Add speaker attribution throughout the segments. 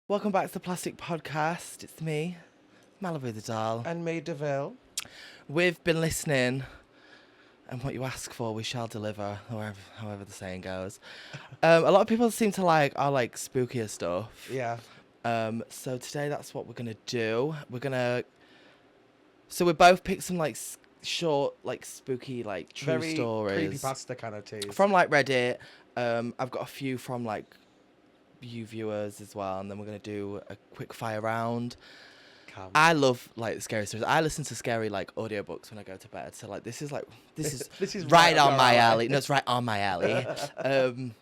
Speaker 1: Welcome back to the Plastic Podcast. It's me, Malibu Deville.
Speaker 2: And me, Deville.
Speaker 1: We've been listening, and what you ask for, we shall deliver, or however the saying goes. A lot of people seem to like our spookier stuff.
Speaker 2: Yeah.
Speaker 1: So today, that's what we're gonna do. So we both picked some short, spooky, true
Speaker 2: Very
Speaker 1: stories.
Speaker 2: creepypasta kind of teas.
Speaker 1: From Reddit. I've got a few from you viewers as well, and then we're gonna do a quick fire round. I love scary stories. I listen to scary audiobooks when I go to bed. So this is
Speaker 2: this is
Speaker 1: right on my alley. No, it's right on my alley.
Speaker 2: And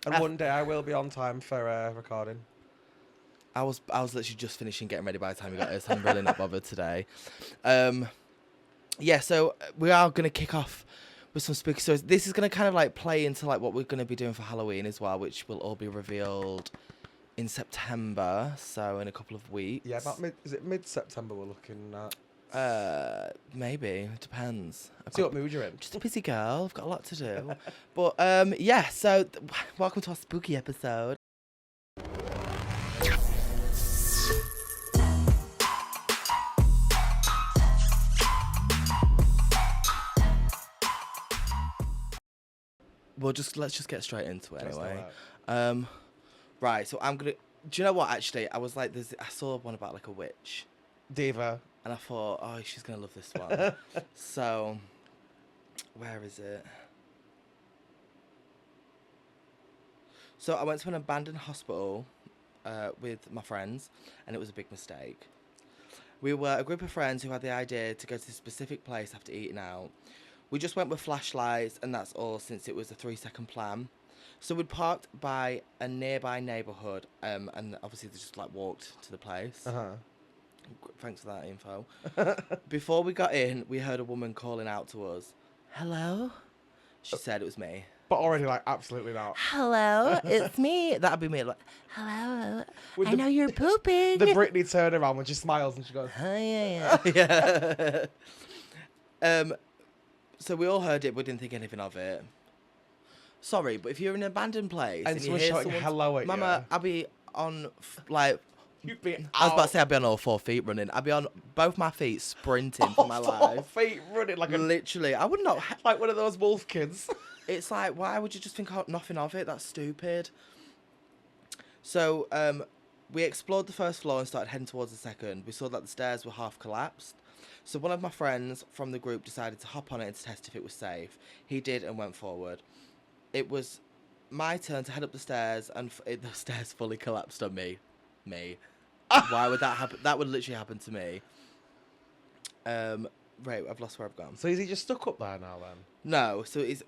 Speaker 2: one day I will be on time for recording.
Speaker 1: I was literally just finishing getting ready by the time you got here, so I'm really not bothered today. Yeah, so we are gonna kick off with some spooky stories. This is going to kind of play into what we're going to be doing for Halloween as well, which will all be revealed in September, so in a couple of weeks.
Speaker 2: Yeah, is it mid-September we're looking at?
Speaker 1: Maybe. It depends.
Speaker 2: See what mood you're in.
Speaker 1: Just a busy girl. I've got a lot to do. But yeah, so welcome to our spooky episode. Let's just get straight into it anyway. Right, so I'm gonna. Do you know what? Actually, I was I saw one about a witch,
Speaker 2: Diva,
Speaker 1: and I thought, oh, she's gonna love this one. So, where is it? So I went to an abandoned hospital with my friends, and it was a big mistake. We were a group of friends who had the idea to go to a specific place after eating out. We just went with flashlights, and that's all, since it was a 3-second plan. So we'd parked by a nearby neighbourhood, and obviously they just walked to the place. Thanks for that info. Before we got in, we heard a woman calling out to us. Hello? She said it was me.
Speaker 2: but already absolutely not.
Speaker 1: Hello, it's me. That'd be me. Hello, I know you're pooping.
Speaker 2: The Britney turnaround when she smiles and she goes,
Speaker 1: Oh, yeah. So we all heard it, but didn't think anything of it. Sorry, but if you're in an abandoned place
Speaker 2: and
Speaker 1: you
Speaker 2: someone's
Speaker 1: hear
Speaker 2: shouting hello at
Speaker 1: Mama,
Speaker 2: you.
Speaker 1: I'll be on,
Speaker 2: You'd be
Speaker 1: I was about to say I'd be on all 4 feet running. I'd be on both my feet sprinting for my life.
Speaker 2: 4 feet running
Speaker 1: Literally, I would not...
Speaker 2: like one of those wolf kids.
Speaker 1: It's why would you just think nothing of it? That's stupid. So, we explored the first floor and started heading towards the second. We saw that the stairs were half collapsed. So one of my friends from the group decided to hop on it and to test if it was safe. He did and went forward. It was my turn to head up the stairs, and the stairs fully collapsed on me. Why would that happen? That would literally happen to me. Right, I've lost where I've gone.
Speaker 2: So is he just stuck up there now then?
Speaker 1: No, so it's,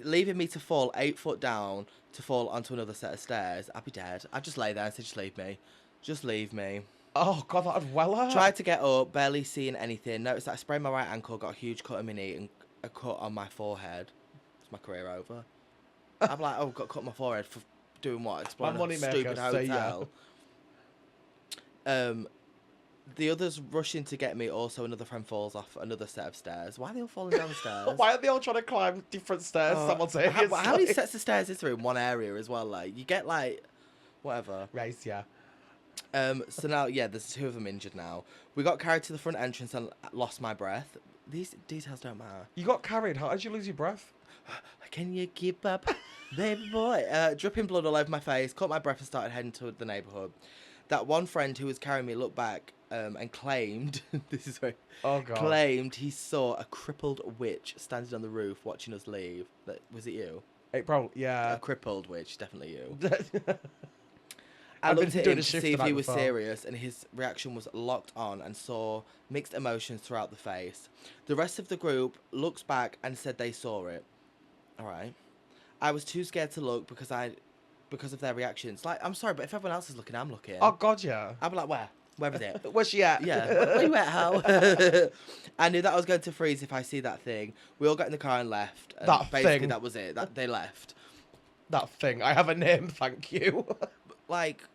Speaker 1: leaving me to fall 8 foot down to fall onto another set of stairs. I'd be dead. I'd just lay there and say, just leave me. Just leave me.
Speaker 2: Oh, God, that'd well hurt.
Speaker 1: Tried to get up, barely seeing anything. Noticed that I sprained my right ankle, got a huge cut on my knee, and a cut on my forehead. It's my career over. I'm got a cut on my forehead for doing what? Exploring a stupid hotel. The others rushing to get me. Also, another friend falls off another set of stairs. Why are they all falling down the stairs?
Speaker 2: Why are they all trying to climb different stairs simultaneously?
Speaker 1: How many sets of stairs is there in one area as well? You get whatever.
Speaker 2: Race, yeah.
Speaker 1: So now, there's 2 of them injured now. We got carried to the front entrance and lost my breath. These details don't matter.
Speaker 2: You got carried. How did you lose your breath?
Speaker 1: Can you keep up, baby boy? Dripping blood all over my face. Caught my breath and started heading toward the neighbourhood. That one friend who was carrying me looked back and claimed, claimed he saw a crippled witch standing on the roof watching us leave. Was it you?
Speaker 2: It probably, yeah.
Speaker 1: A crippled witch, definitely you. I looked at him to see if he was serious, and his reaction was locked on and saw mixed emotions throughout the face. The rest of the group looks back and said they saw it. All right. I was too scared to look because of their reactions. I'm sorry, but if everyone else is looking, I'm looking.
Speaker 2: Oh, God, yeah.
Speaker 1: I'd be like, where? Where is it?
Speaker 2: Where's she at?
Speaker 1: Yeah. Where you at, Hal? I knew that I was going to freeze if I see that thing. We all got in the car and left. And basically, that was it. They left.
Speaker 2: That thing. I have a name, thank you.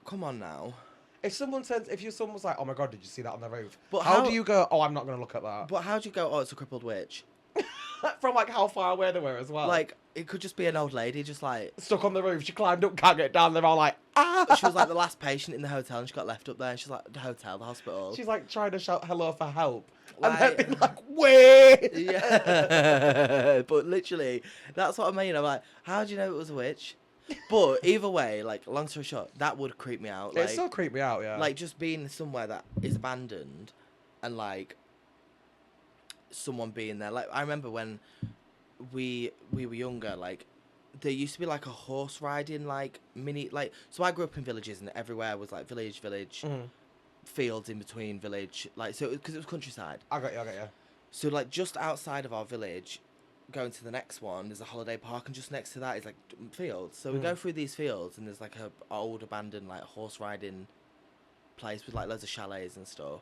Speaker 1: Come on now.
Speaker 2: If someone was like, oh my God, did you see that on the roof?
Speaker 1: But
Speaker 2: how do you go, oh, I'm not going to look at that?
Speaker 1: But how do you go, oh, it's a crippled witch?
Speaker 2: From how far away they were as well.
Speaker 1: It could just be an old lady, just like...
Speaker 2: Stuck on the roof. She climbed up, can't get down. They're all like, ah!
Speaker 1: She was like the last patient in the hotel and she got left up there. And she's like, the hotel, the hospital.
Speaker 2: She's like trying to shout hello for help.
Speaker 1: Like,
Speaker 2: and then being like, wait!
Speaker 1: yeah. But literally, that's what I mean. I'm like, how do you know it was a witch? But either way, like, long story short, that would creep me out. Like,
Speaker 2: It still creeped me out, yeah.
Speaker 1: like, just being somewhere that is abandoned and, like, someone being there. Like, I remember when we were younger, like, there used to be, like, a horse riding, like, mini, like, so I grew up in villages and everywhere was, like, village, fields in between village, like, so, because it was countryside.
Speaker 2: I got you.
Speaker 1: So, like, just outside of our village, going to the next one, there's a holiday park, and just next to that is, like, fields. So we go through these fields, and there's, like, a old, abandoned, like, horse riding place with, like, loads of chalets and stuff.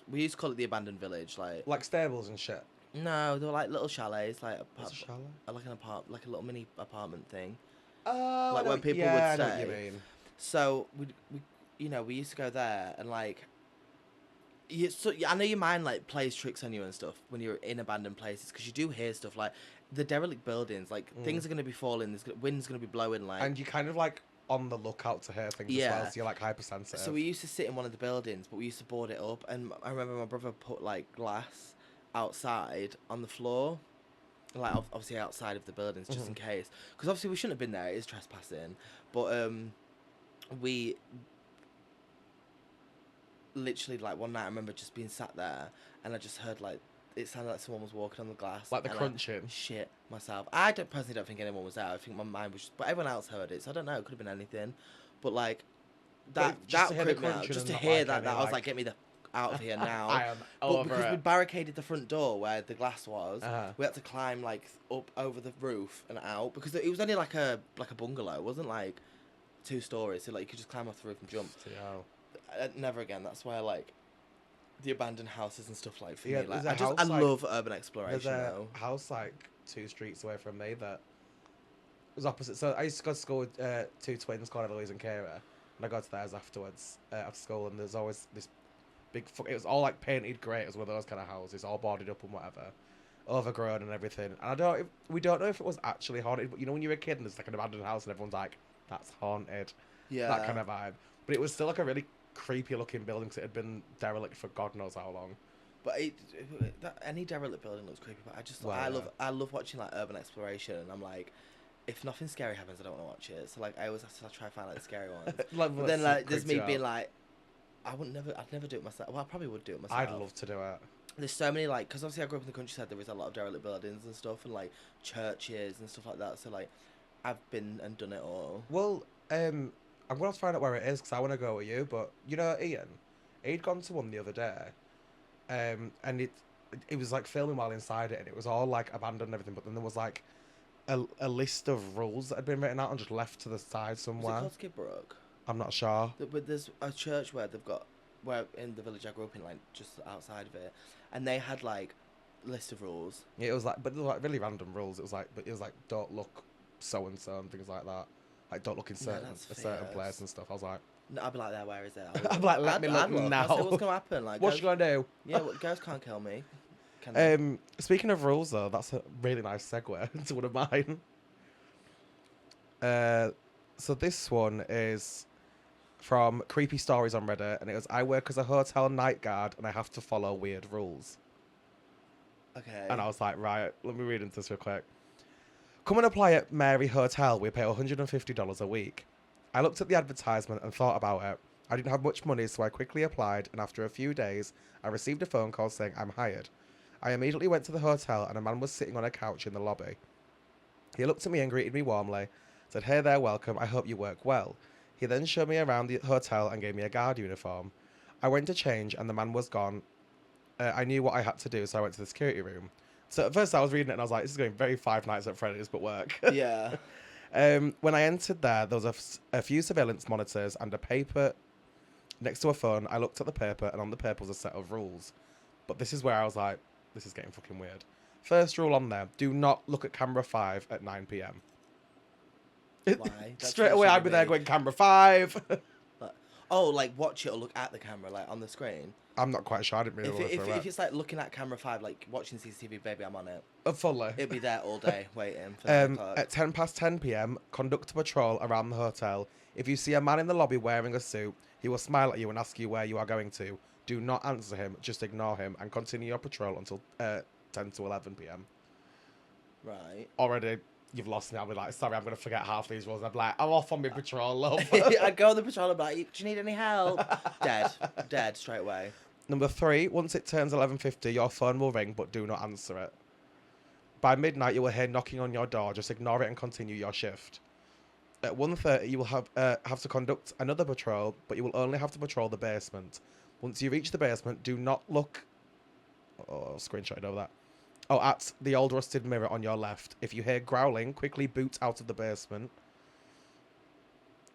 Speaker 1: We used to call it the abandoned village, like...
Speaker 2: Like stables and shit.
Speaker 1: No, they were, like, little chalets, like...
Speaker 2: What's a chalet?
Speaker 1: Like like a little mini apartment thing.
Speaker 2: Oh,
Speaker 1: Like, when people would
Speaker 2: I know
Speaker 1: stay.
Speaker 2: what you mean.
Speaker 1: So, we used to go there, and, like... I know your mind, like, plays tricks on you and stuff when you're in abandoned places, because you do hear stuff, like, the derelict buildings, like, things are going to be falling, wind's going to be blowing, like...
Speaker 2: And you kind of, like, on the lookout to hear things as well, so you're, like, hypersensitive.
Speaker 1: So we used to sit in one of the buildings, but we used to board it up, and I remember my brother put, like, glass outside on the floor, like, obviously outside of the buildings, just in case. Because obviously we shouldn't have been there, it is trespassing, but we... Literally, like, one night I remember just being sat there, and I just heard, like, it sounded like someone was walking on the glass.
Speaker 2: Like the
Speaker 1: and
Speaker 2: crunching.
Speaker 1: Shit myself. Personally don't think anyone was there. I think my mind was just... But everyone else heard it, so I don't know. It could have been anything. But, like, that creeped me out. Just to hear that, I was like, get me the out of here now.
Speaker 2: I am
Speaker 1: but
Speaker 2: over
Speaker 1: because
Speaker 2: it.
Speaker 1: we barricaded the front door where the glass was, we had to climb, like, up over the roof and out. Because it was only, like a bungalow. It wasn't, like, 2 stories. So, like, you could just climb off the roof and jump. Never again. That's why I like the abandoned houses and stuff, like, for me. Like, I love urban exploration.
Speaker 2: There's a house like 2 streets away from me that was opposite. So I used to go to school with 2 twins called Eloise and Kira, and I go to theirs afterwards after school. And there's always this big. It was all like painted grey. It was one of those kind of houses, all boarded up and whatever, overgrown and everything. And we don't know if it was actually haunted. But you know when you're a kid and there's like an abandoned house and everyone's like, "That's haunted."
Speaker 1: Yeah.
Speaker 2: That kind of vibe. But it was still like a really creepy looking building because it had been derelict for God knows how long.
Speaker 1: But any derelict building looks creepy. But I love watching, like, urban exploration, and I'm like, if nothing scary happens, I don't want to watch it. So, like, I always have to try to find, like, the scary ones. But then, like, there's me being like, I'd never do it myself. Well, I probably would do it myself.
Speaker 2: I'd love to do it.
Speaker 1: There's so many, like, because obviously I grew up in the countryside. There is a lot of derelict buildings and stuff, and, like, churches and stuff like that. So, like, I've been and done it all.
Speaker 2: Well, I'm going to find out where it is because I want to go with you. But, you know, Ian, he'd gone to one the other day. And it was, like, filming while inside it. And it was all, like, abandoned and everything. But then there was, like, a list of rules that had been written out and just left to the side somewhere.
Speaker 1: Was it called Skid Brook?
Speaker 2: I'm not sure.
Speaker 1: But there's a church where where in the village I grew up in, like, just outside of it. And they had, like, a list of rules.
Speaker 2: Yeah, it was, like, but there were, like, really random rules. It was, like, don't look so-and-so and things like that. Like, don't look in a certain place and stuff. I was like...
Speaker 1: No, I'd be like, there, where is it?
Speaker 2: I'm like, let me look now.
Speaker 1: What's going to happen? Like,
Speaker 2: what you going to do?
Speaker 1: Yeah, ghosts can't kill me. Can they?
Speaker 2: Speaking of rules, though, that's a really nice segue to one of mine. So this one is from Creepy Stories on Reddit, and it was, I work as a hotel night guard, and I have to follow weird rules.
Speaker 1: Okay.
Speaker 2: And I was like, right, let me read into this real quick. Come and apply at Mary Hotel. We pay $150 a week. I looked at the advertisement and thought about it. I didn't have much money, so I quickly applied, and after a few days, I received a phone call saying I'm hired. I immediately went to the hotel, and a man was sitting on a couch in the lobby. He looked at me and greeted me warmly, said, "Hey there, welcome, I hope you work well." He then showed me around the hotel and gave me a guard uniform. I went to change, and the man was gone. I knew what I had to do, so I went to the security room. So at first I was reading it and I was like, this is going very Five Nights at Freddy's, but work.
Speaker 1: Yeah.
Speaker 2: When I entered there was a few surveillance monitors and a paper next to a phone. I looked at the paper, and on the paper was a set of rules. But this is where I was like, this is getting fucking weird. First rule on there, do not look at camera 5 at 9 p.m.
Speaker 1: Why?
Speaker 2: Straight away I'd be there going, camera 5.
Speaker 1: Oh, like watch it or look at the camera, like on the screen.
Speaker 2: I'm not quite sure. I didn't really
Speaker 1: If
Speaker 2: look
Speaker 1: if,
Speaker 2: through
Speaker 1: if
Speaker 2: it.
Speaker 1: it's like looking at camera 5, like watching CCTV, baby, I'm on it.
Speaker 2: Fully.
Speaker 1: It'll be there all day waiting for 9 o'clock.
Speaker 2: At 10 past 10 p.m., conduct a patrol around the hotel. If you see a man in the lobby wearing a suit, he will smile at you and ask you where you are going to. Do not answer him, just ignore him and continue your patrol until 10 to 11 p.m.
Speaker 1: Right.
Speaker 2: Already, you've lost me. I'll be like, sorry, I'm going to forget half these rules. I'm like, I'm off on my patrol, love.
Speaker 1: I go on the patrol and be like, do you need any help? Dead straight away.
Speaker 2: Number 3, once it turns 11:50, your phone will ring, but do not answer it. By midnight, you will hear knocking on your door. Just ignore it and continue your shift. At 1:30, you will have to conduct another patrol, but you will only have to patrol the basement. Once you reach the basement, do not look... Oh, screenshotted over that. Oh, at the old rusted mirror on your left. If you hear growling, quickly boot out of the basement.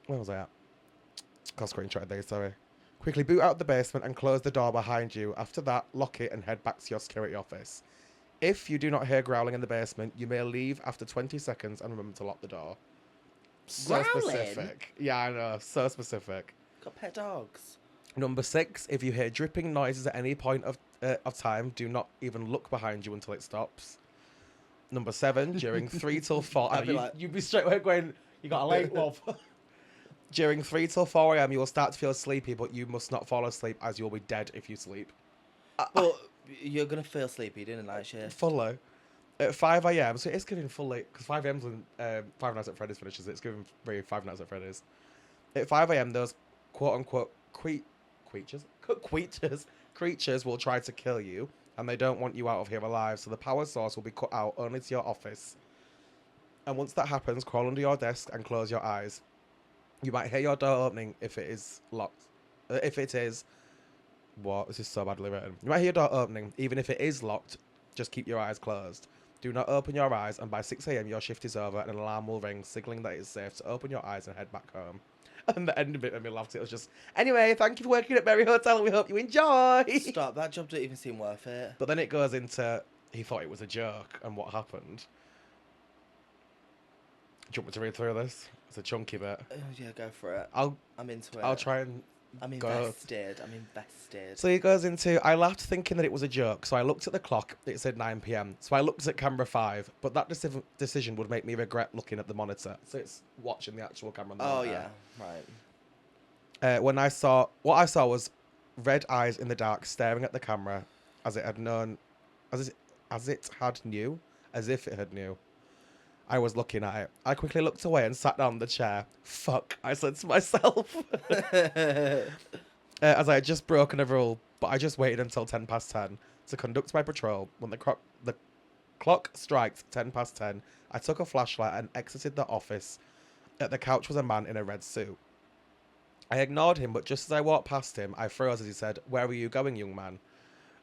Speaker 2: Where was I at? Got screenshotted there, sorry. Quickly boot out of the basement and close the door behind you. After that, lock it and head back to your security office. If you do not hear growling in the basement, you may leave after 20 seconds and remember to lock the door. So
Speaker 1: Growling?
Speaker 2: specific. Yeah, I know. So specific.
Speaker 1: Got pet dogs.
Speaker 2: Number 6, if you hear dripping noises at any point of time, do not even look behind you until it stops. Number 7, during 3 till 4...
Speaker 1: I'd be like-
Speaker 2: you'd be straight away going, you got a late love. During 3 till 4 a.m, you will start to feel sleepy, but you must not fall asleep as you will be dead if you sleep.
Speaker 1: But you're going to feel sleepy doing a night shift.
Speaker 2: Fully. At 5 a.m, so it's giving full late, because 5 a.m's when Five Nights at Freddy's finishes. It's giving very Five Nights at Freddy's. At 5 a.m, those quote-unquote creatures will try to kill you, and they don't want you out of here alive, so the power source will be cut out only to your office. And once that happens, crawl under your desk and close your eyes. You might hear your door opening if it is locked. If it is... What? This is so badly written. You might hear your door opening. Even if it is locked, just keep your eyes closed. Do not open your eyes, and by 6 a.m, your shift is over, and an alarm will ring, signaling that it's safe to open your eyes and head back home. And the end of it made me laugh. It was just, anyway, thank you for working at Berry Hotel. We hope you enjoy.
Speaker 1: Stop. That job didn't even seem worth it.
Speaker 2: But then it goes into, he thought it was a joke, and what happened. Do you want me to read through this? It's a chunky bit.
Speaker 1: Oh, yeah, go for it. I'm into it.
Speaker 2: I'll try and
Speaker 1: I'm
Speaker 2: go.
Speaker 1: invested. I'm invested.
Speaker 2: So he goes into, I laughed thinking that it was a joke, so I looked at the clock. It said 9 p.m. So I looked at camera 5, but that decision would make me regret looking at the monitor. So it's watching the actual camera. On the monitor.
Speaker 1: Yeah, right.
Speaker 2: What I saw was red eyes in the dark staring at the camera as it had knew. I was looking at it. I quickly looked away and sat down in the chair. Fuck, I said to myself. As I had just broken a rule, but I just waited until 10 past 10 to conduct my patrol. When the clock strikes 10 past 10, I took a flashlight and exited the office. At the couch was a man in a red suit. I ignored him, but just as I walked past him, I froze as he said, "Where are you going, young man?"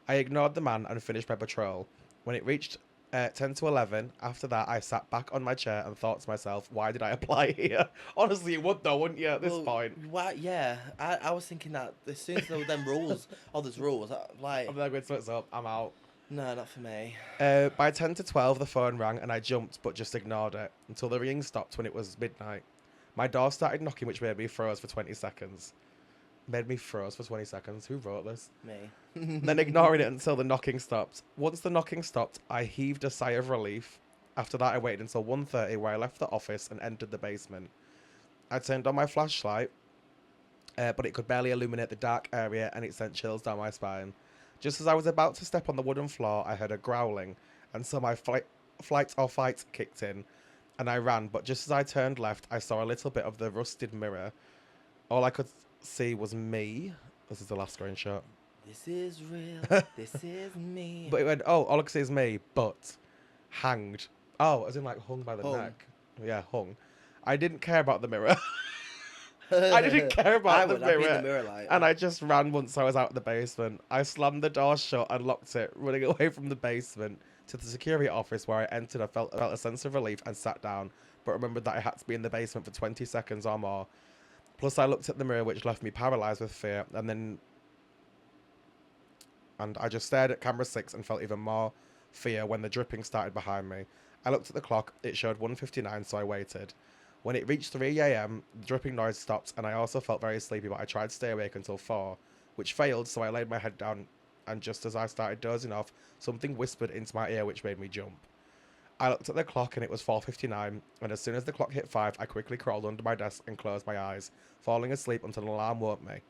Speaker 2: I ignored the man and finished my patrol. When it reached 10 to 11, after that, I sat back on my chair and thought to myself, why did I apply here? Honestly, you would though, wouldn't you, at this point?
Speaker 1: Why, yeah, I was thinking that as soon as there were them rules, there's rules, like...
Speaker 2: I'm like, wait, so it's up, I'm out.
Speaker 1: No, not for me.
Speaker 2: By 10 to 12, the phone rang and I jumped, but just ignored it, until the ringing stopped when it was midnight. My door started knocking, which made me froze for 20 seconds. Who wrote this?
Speaker 1: Me.
Speaker 2: Then ignoring it until the knocking stopped. Once the knocking stopped, I heaved a sigh of relief. After that, I waited until 1:30, where I left the office and entered the basement. I turned on my flashlight, but it could barely illuminate the dark area, and it sent chills down my spine. Just as I was about to step on the wooden floor, I heard a growling, and so my flight or fight kicked in, and I ran. But just as I turned left, I saw a little bit of the rusted mirror. All I could see was me. This is the last screenshot.
Speaker 1: This is real. This is me.
Speaker 2: But it went, oh, all I could see is me, but hanged. Oh, as in like hung by the neck. Yeah, hung. I didn't care about the mirror. I didn't care about the mirror.
Speaker 1: I'd be in the mirror like,
Speaker 2: and I just ran once I was out of the basement. I slammed the door shut and locked it, running away from the basement to the security office, where I entered. I felt a sense of relief and sat down, but remembered that I had to be in the basement for 20 seconds or more. Plus, I looked at the mirror, which left me paralysed with fear, and I just stared at camera 6 and felt even more fear when the dripping started behind me. I looked at the clock. It showed 1:59, so I waited. When it reached 3 a.m., the dripping noise stopped, and I also felt very sleepy, but I tried to stay awake until 4, which failed, so I laid my head down, and just as I started dozing off, something whispered into my ear, which made me jump. I looked at the clock, and it was 4:59, and as soon as the clock hit 5, I quickly crawled under my desk and closed my eyes, falling asleep until an alarm woke me.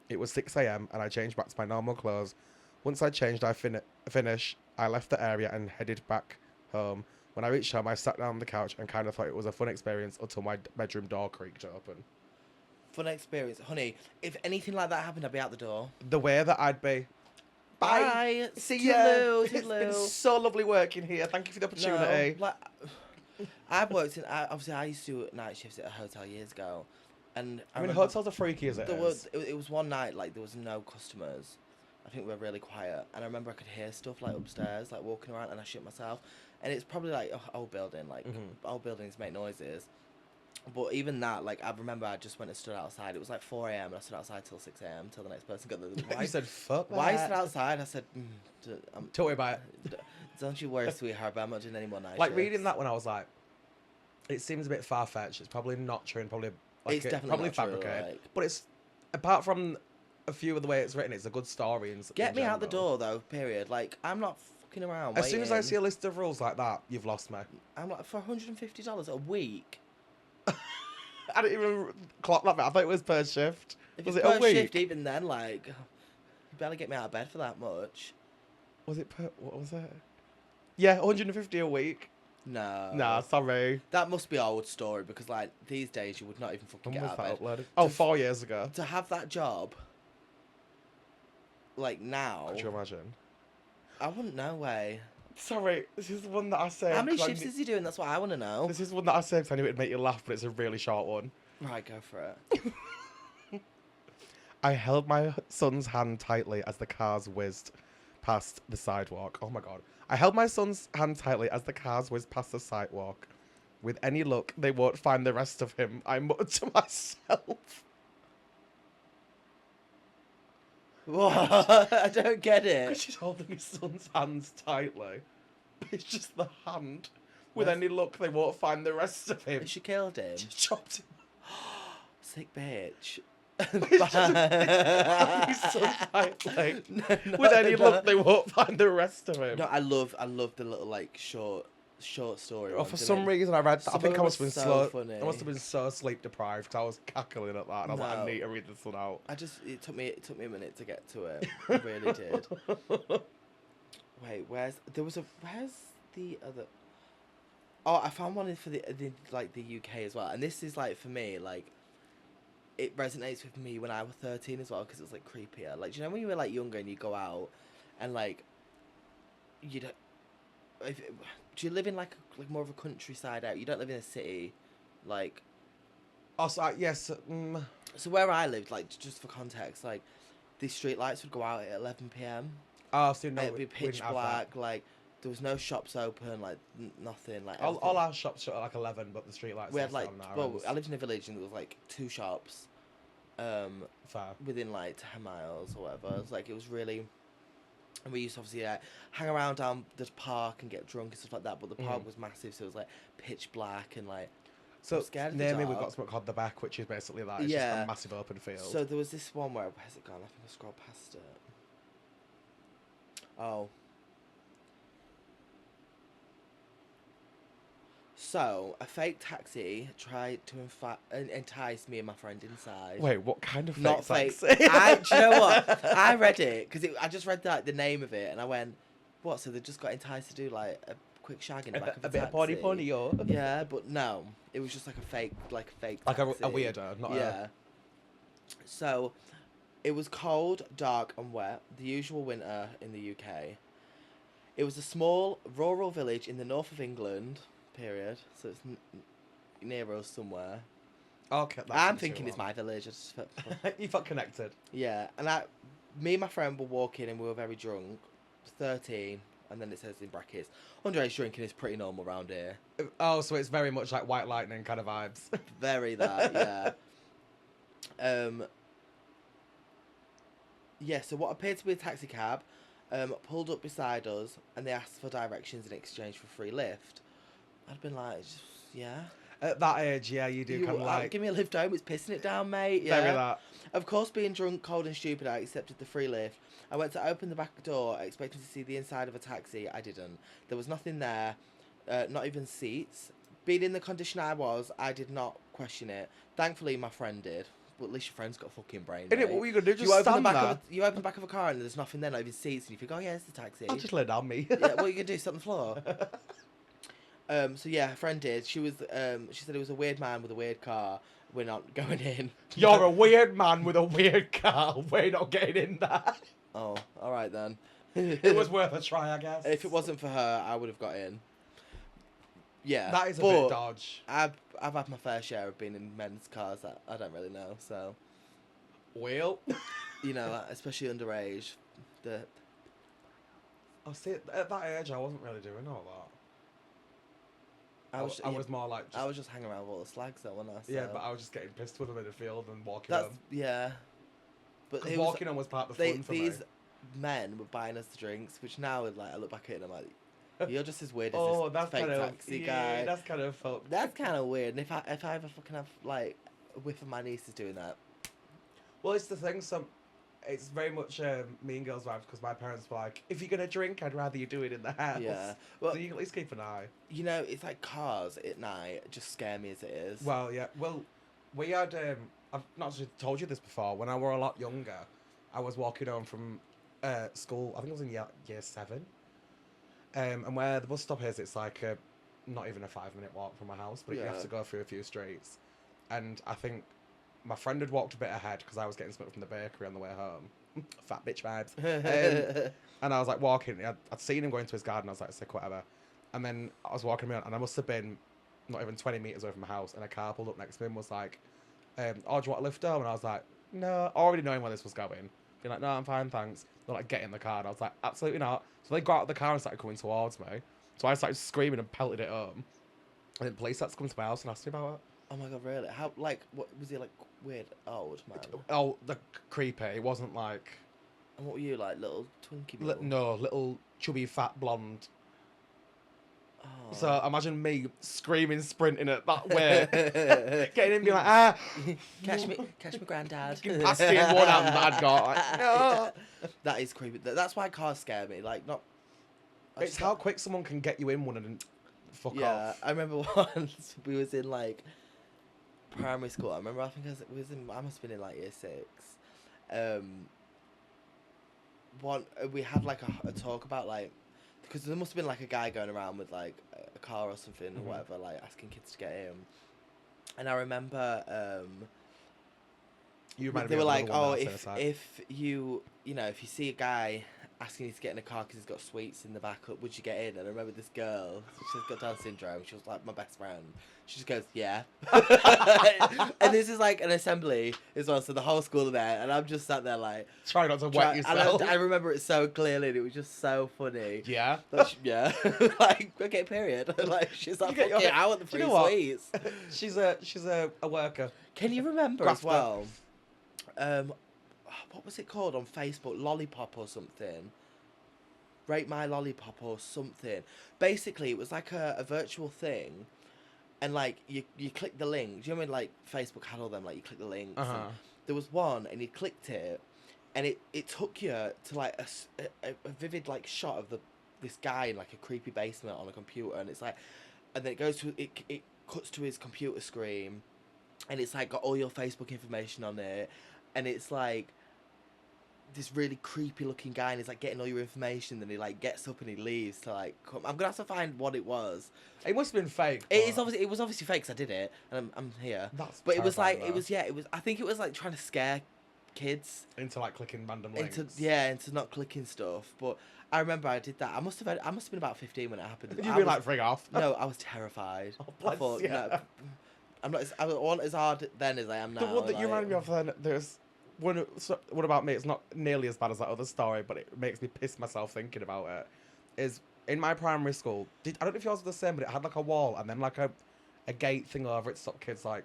Speaker 2: It was 6 a.m., and I changed back to my normal clothes. Once I changed, I left the area and headed back home. When I reached home, I sat down on the couch and kind of thought it was a fun experience until my bedroom door creaked open.
Speaker 1: Fun experience. Honey, if anything like that happened, I'd be out the door.
Speaker 2: The way that I'd be.
Speaker 1: Bye.
Speaker 2: See
Speaker 1: Toodaloo,
Speaker 2: ya. It's been
Speaker 1: toodaloo.
Speaker 2: so lovely working here. Thank you for the opportunity.
Speaker 1: No, like, I've worked in... obviously, I used to do night shifts at a hotel years ago. And
Speaker 2: I mean,
Speaker 1: remember
Speaker 2: hotels are freaky as it
Speaker 1: there
Speaker 2: is.
Speaker 1: it was one night, like, there was no customers. I think we were really quiet. And I remember I could hear stuff, like, upstairs, like, walking around, and I shit myself. And it's probably, like, old building. Like, old buildings make noises. But even that, like, I remember I just went and stood outside. It was like 4 a.m. and I stood outside till 6 a.m. till the next person got the...
Speaker 2: You said, fuck that.
Speaker 1: Why you stood outside? I said,
Speaker 2: Don't worry about it.
Speaker 1: Don't you worry, sweetheart, but I'm not doing any more night
Speaker 2: Like,
Speaker 1: shifts.
Speaker 2: reading that when I was like, it seems a bit far-fetched. It's probably not true and probably... Like,
Speaker 1: It's definitely
Speaker 2: probably
Speaker 1: not true,
Speaker 2: fabricated.
Speaker 1: like-
Speaker 2: But it's... Apart from a few of the way it's written, it's a good story.
Speaker 1: Get me out the door, though, period. Like, I'm not fucking around
Speaker 2: As soon as I
Speaker 1: waiting.
Speaker 2: see a list of rules like that, you've lost me.
Speaker 1: I'm like, for $150 a week?
Speaker 2: I didn't even clock that bit. I thought it was per shift.
Speaker 1: If
Speaker 2: Was
Speaker 1: it's
Speaker 2: it a
Speaker 1: per
Speaker 2: week?
Speaker 1: shift, even then, like, you better get me out of bed for that much.
Speaker 2: Was it per... What was it? Yeah, 150 a week.
Speaker 1: No.
Speaker 2: Nah, sorry.
Speaker 1: That must be old story, because, like, these days you would not even fucking
Speaker 2: When
Speaker 1: get
Speaker 2: was
Speaker 1: out of
Speaker 2: that
Speaker 1: bed.
Speaker 2: uploaded? Oh, 4 years ago.
Speaker 1: To have that job, like, now,
Speaker 2: Could you imagine?
Speaker 1: I wouldn't know way.
Speaker 2: Sorry, this is one that I say.
Speaker 1: How many shifts is he doing? That's what I want to know.
Speaker 2: This is one that I say because I knew it'd make you laugh, but it's a really short one.
Speaker 1: Right, go for it.
Speaker 2: I held my son's hand tightly as the cars whizzed past the sidewalk. Oh my god. I held my son's hand tightly as the cars whizzed past the sidewalk. With any luck, they won't find the rest of him, I muttered to myself.
Speaker 1: What? I don't get
Speaker 2: Because
Speaker 1: it.
Speaker 2: she's holding his son's hands tightly. But it's just the hand. With
Speaker 1: Where's-
Speaker 2: any luck, they won't find the rest of him.
Speaker 1: She killed him.
Speaker 2: She chopped him.
Speaker 1: Sick bitch.
Speaker 2: Holding his son tightly.
Speaker 1: No,
Speaker 2: With any
Speaker 1: no.
Speaker 2: luck, they won't find the rest of him.
Speaker 1: No, I love the little like short story.
Speaker 2: Oh,
Speaker 1: ones,
Speaker 2: for
Speaker 1: innit?
Speaker 2: some reason, I read that. I
Speaker 1: Some
Speaker 2: think
Speaker 1: of
Speaker 2: I
Speaker 1: them
Speaker 2: must have
Speaker 1: were
Speaker 2: been
Speaker 1: so
Speaker 2: so.
Speaker 1: funny.
Speaker 2: I must have been so sleep deprived because I was cackling at that, and I was like, I
Speaker 1: No.
Speaker 2: need to read this one out.
Speaker 1: It took me a minute to get to it. It really did. Wait, where's the other? Oh, I found one for the UK as well, and this is like for me like. It resonates with me when I was 13 as well because it was like creepier. Like, do you know when you were like younger and you go out, and like, you don't. Do you live in like more of a countryside out? You don't live in a city, like.
Speaker 2: Also, yes.
Speaker 1: So where I lived, like just for context, like, the street lights would go out at 11 p.m.
Speaker 2: Oh, so no,
Speaker 1: It'd be
Speaker 2: we
Speaker 1: pitch
Speaker 2: didn't have
Speaker 1: black. Like there was no shops open. Like nothing. Like
Speaker 2: that. All
Speaker 1: everything.
Speaker 2: our shops shut at like 11, but the street lights.
Speaker 1: We had
Speaker 2: still
Speaker 1: like
Speaker 2: on our
Speaker 1: well,
Speaker 2: ends.
Speaker 1: I lived in a village and there was like 2 shops.
Speaker 2: Fair.
Speaker 1: Within like 10 miles or whatever. It was like, it was really, and we used to obviously hang around down the park and get drunk and stuff like that, but the park was massive, so it was like pitch black and like,
Speaker 2: So
Speaker 1: I'm scared of the
Speaker 2: near me, we've
Speaker 1: dark.
Speaker 2: got something called the Beck, which is basically that. It's just
Speaker 1: Yeah.
Speaker 2: a massive open field.
Speaker 1: So there was this one where, where's it gone? I think I scrolled past it. Oh. So, a fake taxi tried to entice me and my friend inside.
Speaker 2: Wait, what kind of
Speaker 1: Not
Speaker 2: fake
Speaker 1: fake.
Speaker 2: taxi?
Speaker 1: Do you know what? I read it because I just read the name of it and I went, what? So they just got enticed to do like a quick shag in the back of a
Speaker 2: bit of
Speaker 1: taxi?
Speaker 2: pony, yo.
Speaker 1: Yeah, but no, it was just like a fake
Speaker 2: Like a
Speaker 1: taxi.
Speaker 2: weirdo, not
Speaker 1: Yeah. So, it was cold, dark, and wet. The usual winter in the UK. It was a small rural village in the north of England. Period. So it's near us somewhere.
Speaker 2: Okay. that
Speaker 1: I'm
Speaker 2: shouldn't be
Speaker 1: thinking
Speaker 2: too
Speaker 1: it's my village. I just felt
Speaker 2: You felt connected.
Speaker 1: yeah, and me and my friend were walking and we were very drunk. 13, and then it says in brackets, underage drinking is pretty normal around here.
Speaker 2: Oh, so it's very much like White Lightning kind of vibes.
Speaker 1: Very that, yeah. Yeah, so what appeared to be a taxi cab pulled up beside us and they asked for directions in exchange for free lift. I'd been like, yeah.
Speaker 2: At that age, yeah, you do kind of like...
Speaker 1: Give me a lift home, it's pissing it down, mate. Yeah.
Speaker 2: Very that.
Speaker 1: Of course, being drunk, cold and stupid, I accepted the free lift. I went to open the back door, expecting to see the inside of a taxi. I didn't. There was nothing there, not even seats. Being in the condition I was, I did not question it. Thankfully, my friend did. But at least your friend's got a fucking brain,
Speaker 2: Innit,
Speaker 1: mate.
Speaker 2: what were you going to do? Just
Speaker 1: You open the
Speaker 2: stand
Speaker 1: back
Speaker 2: there?
Speaker 1: you open the back of a car and there's nothing there, not even seats, and you think, oh yeah, it's the taxi.
Speaker 2: I'll just lay down me.
Speaker 1: Yeah, what are you gonna do? Sit on the floor? So yeah, her friend did. She said it was a weird man with a weird car. We're not going in.
Speaker 2: You're a weird man with a weird car. We're not getting in there.
Speaker 1: Oh, all right then.
Speaker 2: It was worth a try, I guess.
Speaker 1: If it wasn't for her, I would have got in. Yeah,
Speaker 2: That is a bit dodge.
Speaker 1: I've had my fair share of being in men's cars that I don't really know. So,
Speaker 2: Well,
Speaker 1: you know, especially underage.
Speaker 2: I see. At that age, I wasn't really doing all that. I was more like.
Speaker 1: I was just hanging around with all the slags though, wasn't I? So.
Speaker 2: Yeah, but I was just getting pissed with them in the field and walking
Speaker 1: That's
Speaker 2: home.
Speaker 1: yeah. But
Speaker 2: Because walking home was part of the fun for
Speaker 1: these
Speaker 2: me.
Speaker 1: men were buying us the drinks, which now, like, I look back at it and I'm like, you're just as weird as
Speaker 2: Oh,
Speaker 1: this
Speaker 2: that's
Speaker 1: fake
Speaker 2: kind of
Speaker 1: taxi guy.
Speaker 2: that's kind of fucked.
Speaker 1: That's kind of weird. And if I ever fucking have like a whiff of my nieces doing that,
Speaker 2: Well, it's the thing. It's very much Mean Girls vibes because my parents were like, if you're gonna drink, I'd rather you do it in the house.
Speaker 1: yeah. Well,
Speaker 2: So you can at least keep an eye.
Speaker 1: you know, it's like cars at night just scare me as it is.
Speaker 2: Well, yeah. Well, we had. I've not actually told you this before. When I were a lot younger, I was walking home from school. I think I was in year 7. And where the bus stop is, it's like not even a 5-minute walk from my house, but you have to go through a few streets. And I think my friend had walked a bit ahead because I was getting something from the bakery on the way home. Fat bitch vibes. And I was like walking. I'd seen him going to his garden. I was like, sick, whatever. And then I was walking around, and I must have been not even 20 metres away from my house, and a car pulled up next to me and was like, oh, do you want a lift home? And I was like, no, already knowing where this was going. Being like, no, I'm fine, thanks. They're like, get in the car. And I was like, absolutely not. So they got out of the car and started coming towards me. So I started screaming and pelted it home. And then police had to come to my house and ask me about it.
Speaker 1: Oh my god, really? How, like, what was he, like, weird old man?
Speaker 2: Oh, the creepy. It wasn't like...
Speaker 1: And what were you, like, little twinkie mule?
Speaker 2: No, little chubby fat blonde.
Speaker 1: Oh.
Speaker 2: So imagine me screaming, sprinting it that way, getting in, and being like, ah,
Speaker 1: catch me, granddad.
Speaker 2: past it in one hand that I'd got. Like, no.
Speaker 1: That is creepy. That's why cars scare me. Like, not.
Speaker 2: It's how quick someone can get you in one and fuck off.
Speaker 1: Yeah, I remember once we was in like primary school. I remember I think I must have been in like year 6. We had like a talk about like. Because there must have been like a guy going around with like a car or something or whatever, like asking kids to get in. And I remember they were like, oh, if you see a guy asking you to get in a car because he's got sweets in the back, would you get in? And I remember this girl, she's got Down syndrome. She was like my best friend. She just goes, yeah. And this is like an assembly as well, so the whole school are there, and I'm just sat there like
Speaker 2: try not to wet yourself.
Speaker 1: And I remember it so clearly, and it was just so funny.
Speaker 2: Yeah.
Speaker 1: Yeah. Like, okay, period. Like, she's like, fuck it, I want the free sweets.
Speaker 2: She's a worker.
Speaker 1: Can you remember
Speaker 2: Grafter.
Speaker 1: as well? What was it called on Facebook? Lollipop or something. Rate My Lollipop or something. Basically, it was like a virtual thing. And, like, you click the link. Do you know when, like, Facebook had all them? Like, you click the links.
Speaker 2: Uh-huh.
Speaker 1: And there was one, and you clicked it, and it took you to, like, a vivid, like, shot of this guy in, like, a creepy basement on a computer. And it's, like... And then it goes to... It cuts to his computer screen. And it's, like, got all your Facebook information on it. And it's, like... this really creepy looking guy, and he's like getting all your information, then he like gets up and he leaves to like come. I'm gonna have to find what it was.
Speaker 2: It must have been fake.
Speaker 1: It was obviously fake because I did it, and I'm here. But it was like I think it was like trying to scare kids
Speaker 2: into like clicking random links.
Speaker 1: into not clicking stuff. But I remember I did that. I must have been about 15 when it happened.
Speaker 2: You'd be like, frig off.
Speaker 1: No, I was terrified.
Speaker 2: Oh,
Speaker 1: I thought,
Speaker 2: you.
Speaker 1: no, I wasn't as hard then as I am now.
Speaker 2: The one that you reminded me of then, there's one about me. It's not nearly as bad as that other story, but it makes me piss myself thinking about it. Is in my primary school. I don't know if yours was the same, but it had like a wall and then like a gate thing over it to stop kids like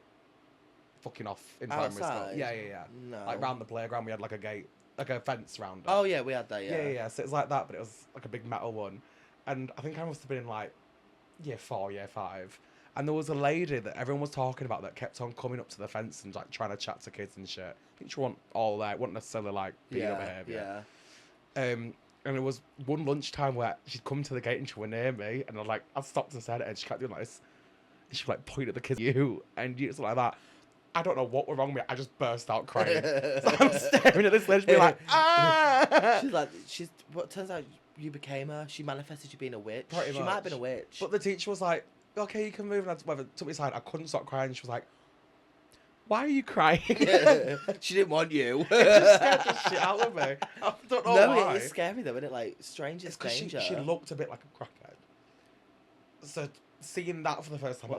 Speaker 2: fucking off in primary school. Yeah.
Speaker 1: No.
Speaker 2: Like round the playground, we had like a gate, like a fence round it.
Speaker 1: Oh yeah, we had that.
Speaker 2: Yeah. So it's like that, but it was like a big metal one. And I think I must have been in like year 4, year 5. And there was a lady that everyone was talking about that kept on coming up to the fence and like trying to chat to kids and shit. I think she wasn't all like, wasn't necessarily like being behaviour. And it was one lunchtime where she'd come to the gate and she went near me, and I stopped and said it, and she kept doing like this. And she like pointed at the kids, you, and you, something like that. I don't know what was wrong with me. I just burst out crying. So I'm staring at this lady, being like, ah!
Speaker 1: What turns out you became her. She manifested you being a witch.
Speaker 2: Pretty
Speaker 1: She
Speaker 2: much.
Speaker 1: might have been a witch.
Speaker 2: But the teacher was like, okay, you can move. And I took me aside. I couldn't stop crying. She was like, why are you crying?
Speaker 1: She didn't want you.
Speaker 2: It just scared the shit out of me. I don't know why.
Speaker 1: No, it's scary though, isn't it? Like, strangest danger.
Speaker 2: She looked a bit like a crackhead. So seeing that for the first time,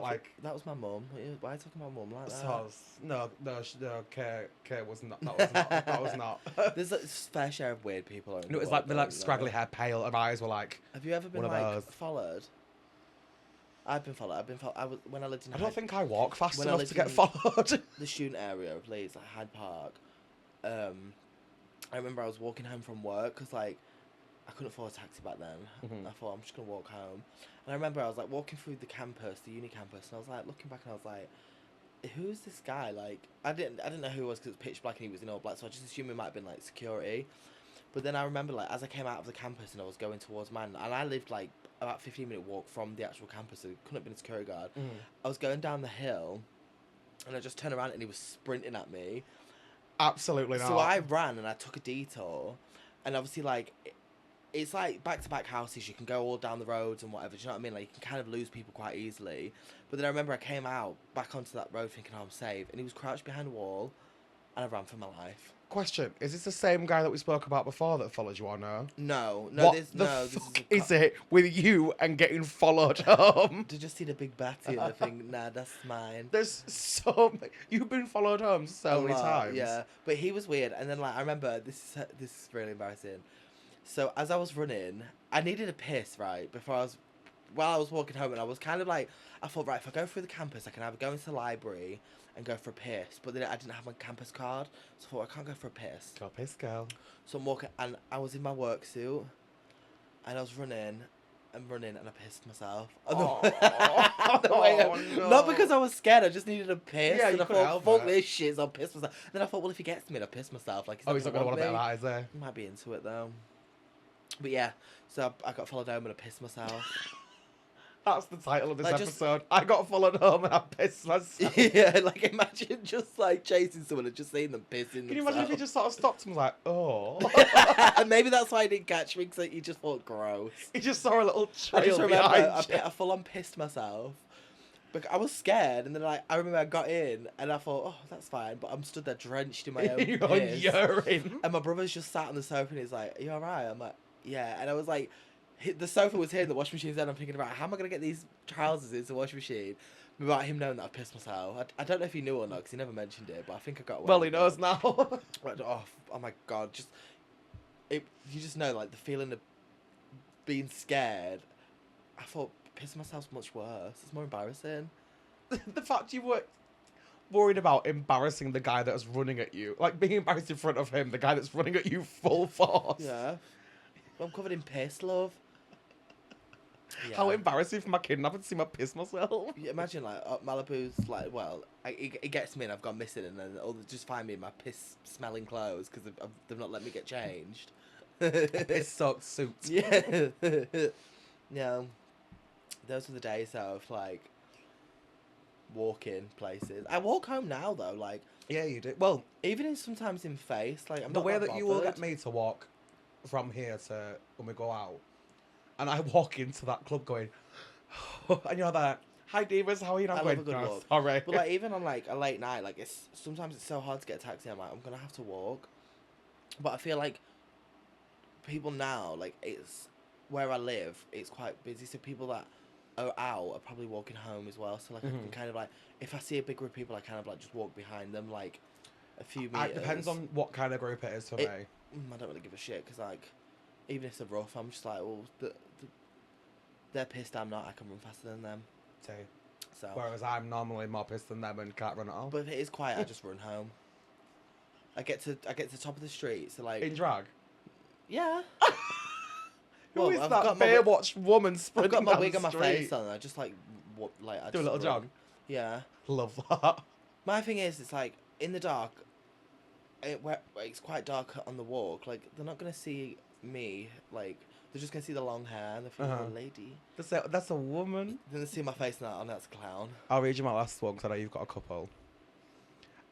Speaker 1: that was my mum. Why are you talking about mum like that?
Speaker 2: Kay was not. That was not.
Speaker 1: There's a fair share of weird people.
Speaker 2: No, it was like the scraggly hair, pale, her eyes were like.
Speaker 1: Have you ever been followed? I've been followed. When I lived in.
Speaker 2: I don't think I walk fast enough to get followed.
Speaker 1: The student area of Leeds, like Hyde Park. I remember I was walking home from work because like I couldn't afford a taxi back then.
Speaker 2: Mm-hmm.
Speaker 1: I thought I'm just gonna walk home, and I remember I was like walking through the campus, the uni campus, and I was like looking back and I was like, who's this guy? Like I didn't know who he was because it was pitch black and he was in all black, so I just assumed it might have been like security. But then I remember like as I came out of the campus and I was going towards mine, and I lived like about 15-minute walk from the actual campus, so it couldn't have been a security guard. I was going down the hill, and I just turned around and he was sprinting at me.
Speaker 2: Absolutely not.
Speaker 1: So I ran and I took a detour, and obviously like it's like back-to-back houses. You can go all down the roads and whatever. Do you know what I mean? Like you can kind of lose people quite easily. But then I remember I came out back onto that road thinking, oh, I'm safe, and he was crouched behind a wall, and I ran for my life.
Speaker 2: Question: is this the same guy that we spoke about before that followed you, or no?
Speaker 1: No.
Speaker 2: What the fuck is it with you and getting followed home?
Speaker 1: Did you see the big batty and I think, nah, that's mine.
Speaker 2: There's so many. You've been followed home so many times.
Speaker 1: Yeah, but he was weird. And then like I remember this is really embarrassing. So as I was running, I needed a piss right while I was walking home, and I was kind of like, I thought, right, if I go through the campus, I can either go into the library and go for a piss, but then I didn't have my campus card, so I thought I can't go for a piss.
Speaker 2: Go piss, girl.
Speaker 1: So I'm walking, and I was in my work suit, and I was running, and I pissed myself.
Speaker 2: No.
Speaker 1: Not because I was scared, I just needed a piss.
Speaker 2: Yeah,
Speaker 1: and
Speaker 2: you
Speaker 1: I
Speaker 2: couldn't
Speaker 1: thought,
Speaker 2: help
Speaker 1: fuck
Speaker 2: it.
Speaker 1: this shit, so I'll piss myself. And then I thought, well, if he gets me, I'll piss myself. Like,
Speaker 2: He's not going to want a bit of that, is there?
Speaker 1: He might be into it, though. But yeah, so I got followed home and I pissed myself.
Speaker 2: That's the title of this
Speaker 1: Like,
Speaker 2: episode. I got followed home and I pissed myself.
Speaker 1: Yeah, like imagine just like chasing someone and just seeing them pissing.
Speaker 2: Can you imagine if you just sort of stopped and was like, oh?
Speaker 1: And maybe that's why he didn't catch me, because he just thought gross.
Speaker 2: He just saw a little trail
Speaker 1: I just remember
Speaker 2: behind you.
Speaker 1: I full on pissed myself. But I was scared, and then like I remember I got in and I thought, oh, that's fine. But I'm stood there drenched in my own piss.
Speaker 2: urine.
Speaker 1: And my brother's just sat on the sofa and he's like, are you alright? I'm like, yeah. And I was like, the sofa was here, the washing machine's there, and I'm thinking about how am I going to get these trousers into the washing machine without him knowing that I pissed myself. I don't know if he knew or not, because he never mentioned it, but I think I got away.
Speaker 2: Well, he knows now.
Speaker 1: Oh my God. You just know, like, the feeling of being scared. I thought pissing myself's much worse. It's more embarrassing.
Speaker 2: The fact you were worried about embarrassing the guy that was running at you. Like, being embarrassed in front of him, the guy that's running at you full force.
Speaker 1: Yeah. I'm covered in piss, love. Yeah.
Speaker 2: How embarrassing for my kidnapper to see me piss myself.
Speaker 1: Yeah, imagine, like, Malibu's, like, well, it gets me and I've gone missing, and then they'll just find me in my piss-smelling clothes because they've not let me get changed.
Speaker 2: Piss-soaked suit.
Speaker 1: Yeah. Yeah. Those were the days of, like, walking places. I walk home now, though, like...
Speaker 2: Yeah, you do. Well,
Speaker 1: even sometimes in face, like, I'm
Speaker 2: the
Speaker 1: not
Speaker 2: way
Speaker 1: that
Speaker 2: that you will
Speaker 1: bothered.
Speaker 2: get me to walk from here to when we go out, and I walk into that club going, and you're like, hi divas, how are you? And I'm
Speaker 1: I
Speaker 2: going,
Speaker 1: love a good
Speaker 2: no,
Speaker 1: walk.
Speaker 2: sorry.
Speaker 1: But like even on like a late night, like sometimes it's so hard to get a taxi. I'm like, I'm gonna have to walk. But I feel like people now, like it's where I live, it's quite busy. So people that are out are probably walking home as well. So like I can kind of like, if I see a big group of people, I kind of like just walk behind them like a few meters.
Speaker 2: It depends on what kind of group it is for me.
Speaker 1: I don't really give a shit because like even if they're rough, I'm just like, well, they're pissed. I'm not. I can run faster than them.
Speaker 2: See.
Speaker 1: So.
Speaker 2: Whereas I'm normally more pissed than them and can't run at all.
Speaker 1: But if it is quiet, I just run home. I get to the top of the street, so like
Speaker 2: in drag.
Speaker 1: Yeah.
Speaker 2: Who is that Baywatch woman
Speaker 1: I've
Speaker 2: sprinting
Speaker 1: got my
Speaker 2: down
Speaker 1: wig
Speaker 2: the
Speaker 1: on my
Speaker 2: street?
Speaker 1: face on. I just like like I
Speaker 2: Do a
Speaker 1: just
Speaker 2: little
Speaker 1: run.
Speaker 2: jog.
Speaker 1: Yeah.
Speaker 2: Love that.
Speaker 1: My thing is, it's like in the dark. It's quite dark on the walk. Like they're not gonna see me. Like they're just gonna see the long hair and they think,
Speaker 2: Uh-huh.
Speaker 1: oh, lady.
Speaker 2: That's a woman.
Speaker 1: Then they see my face now, and that's a clown.
Speaker 2: I'll read you my last one because I know you've got a couple.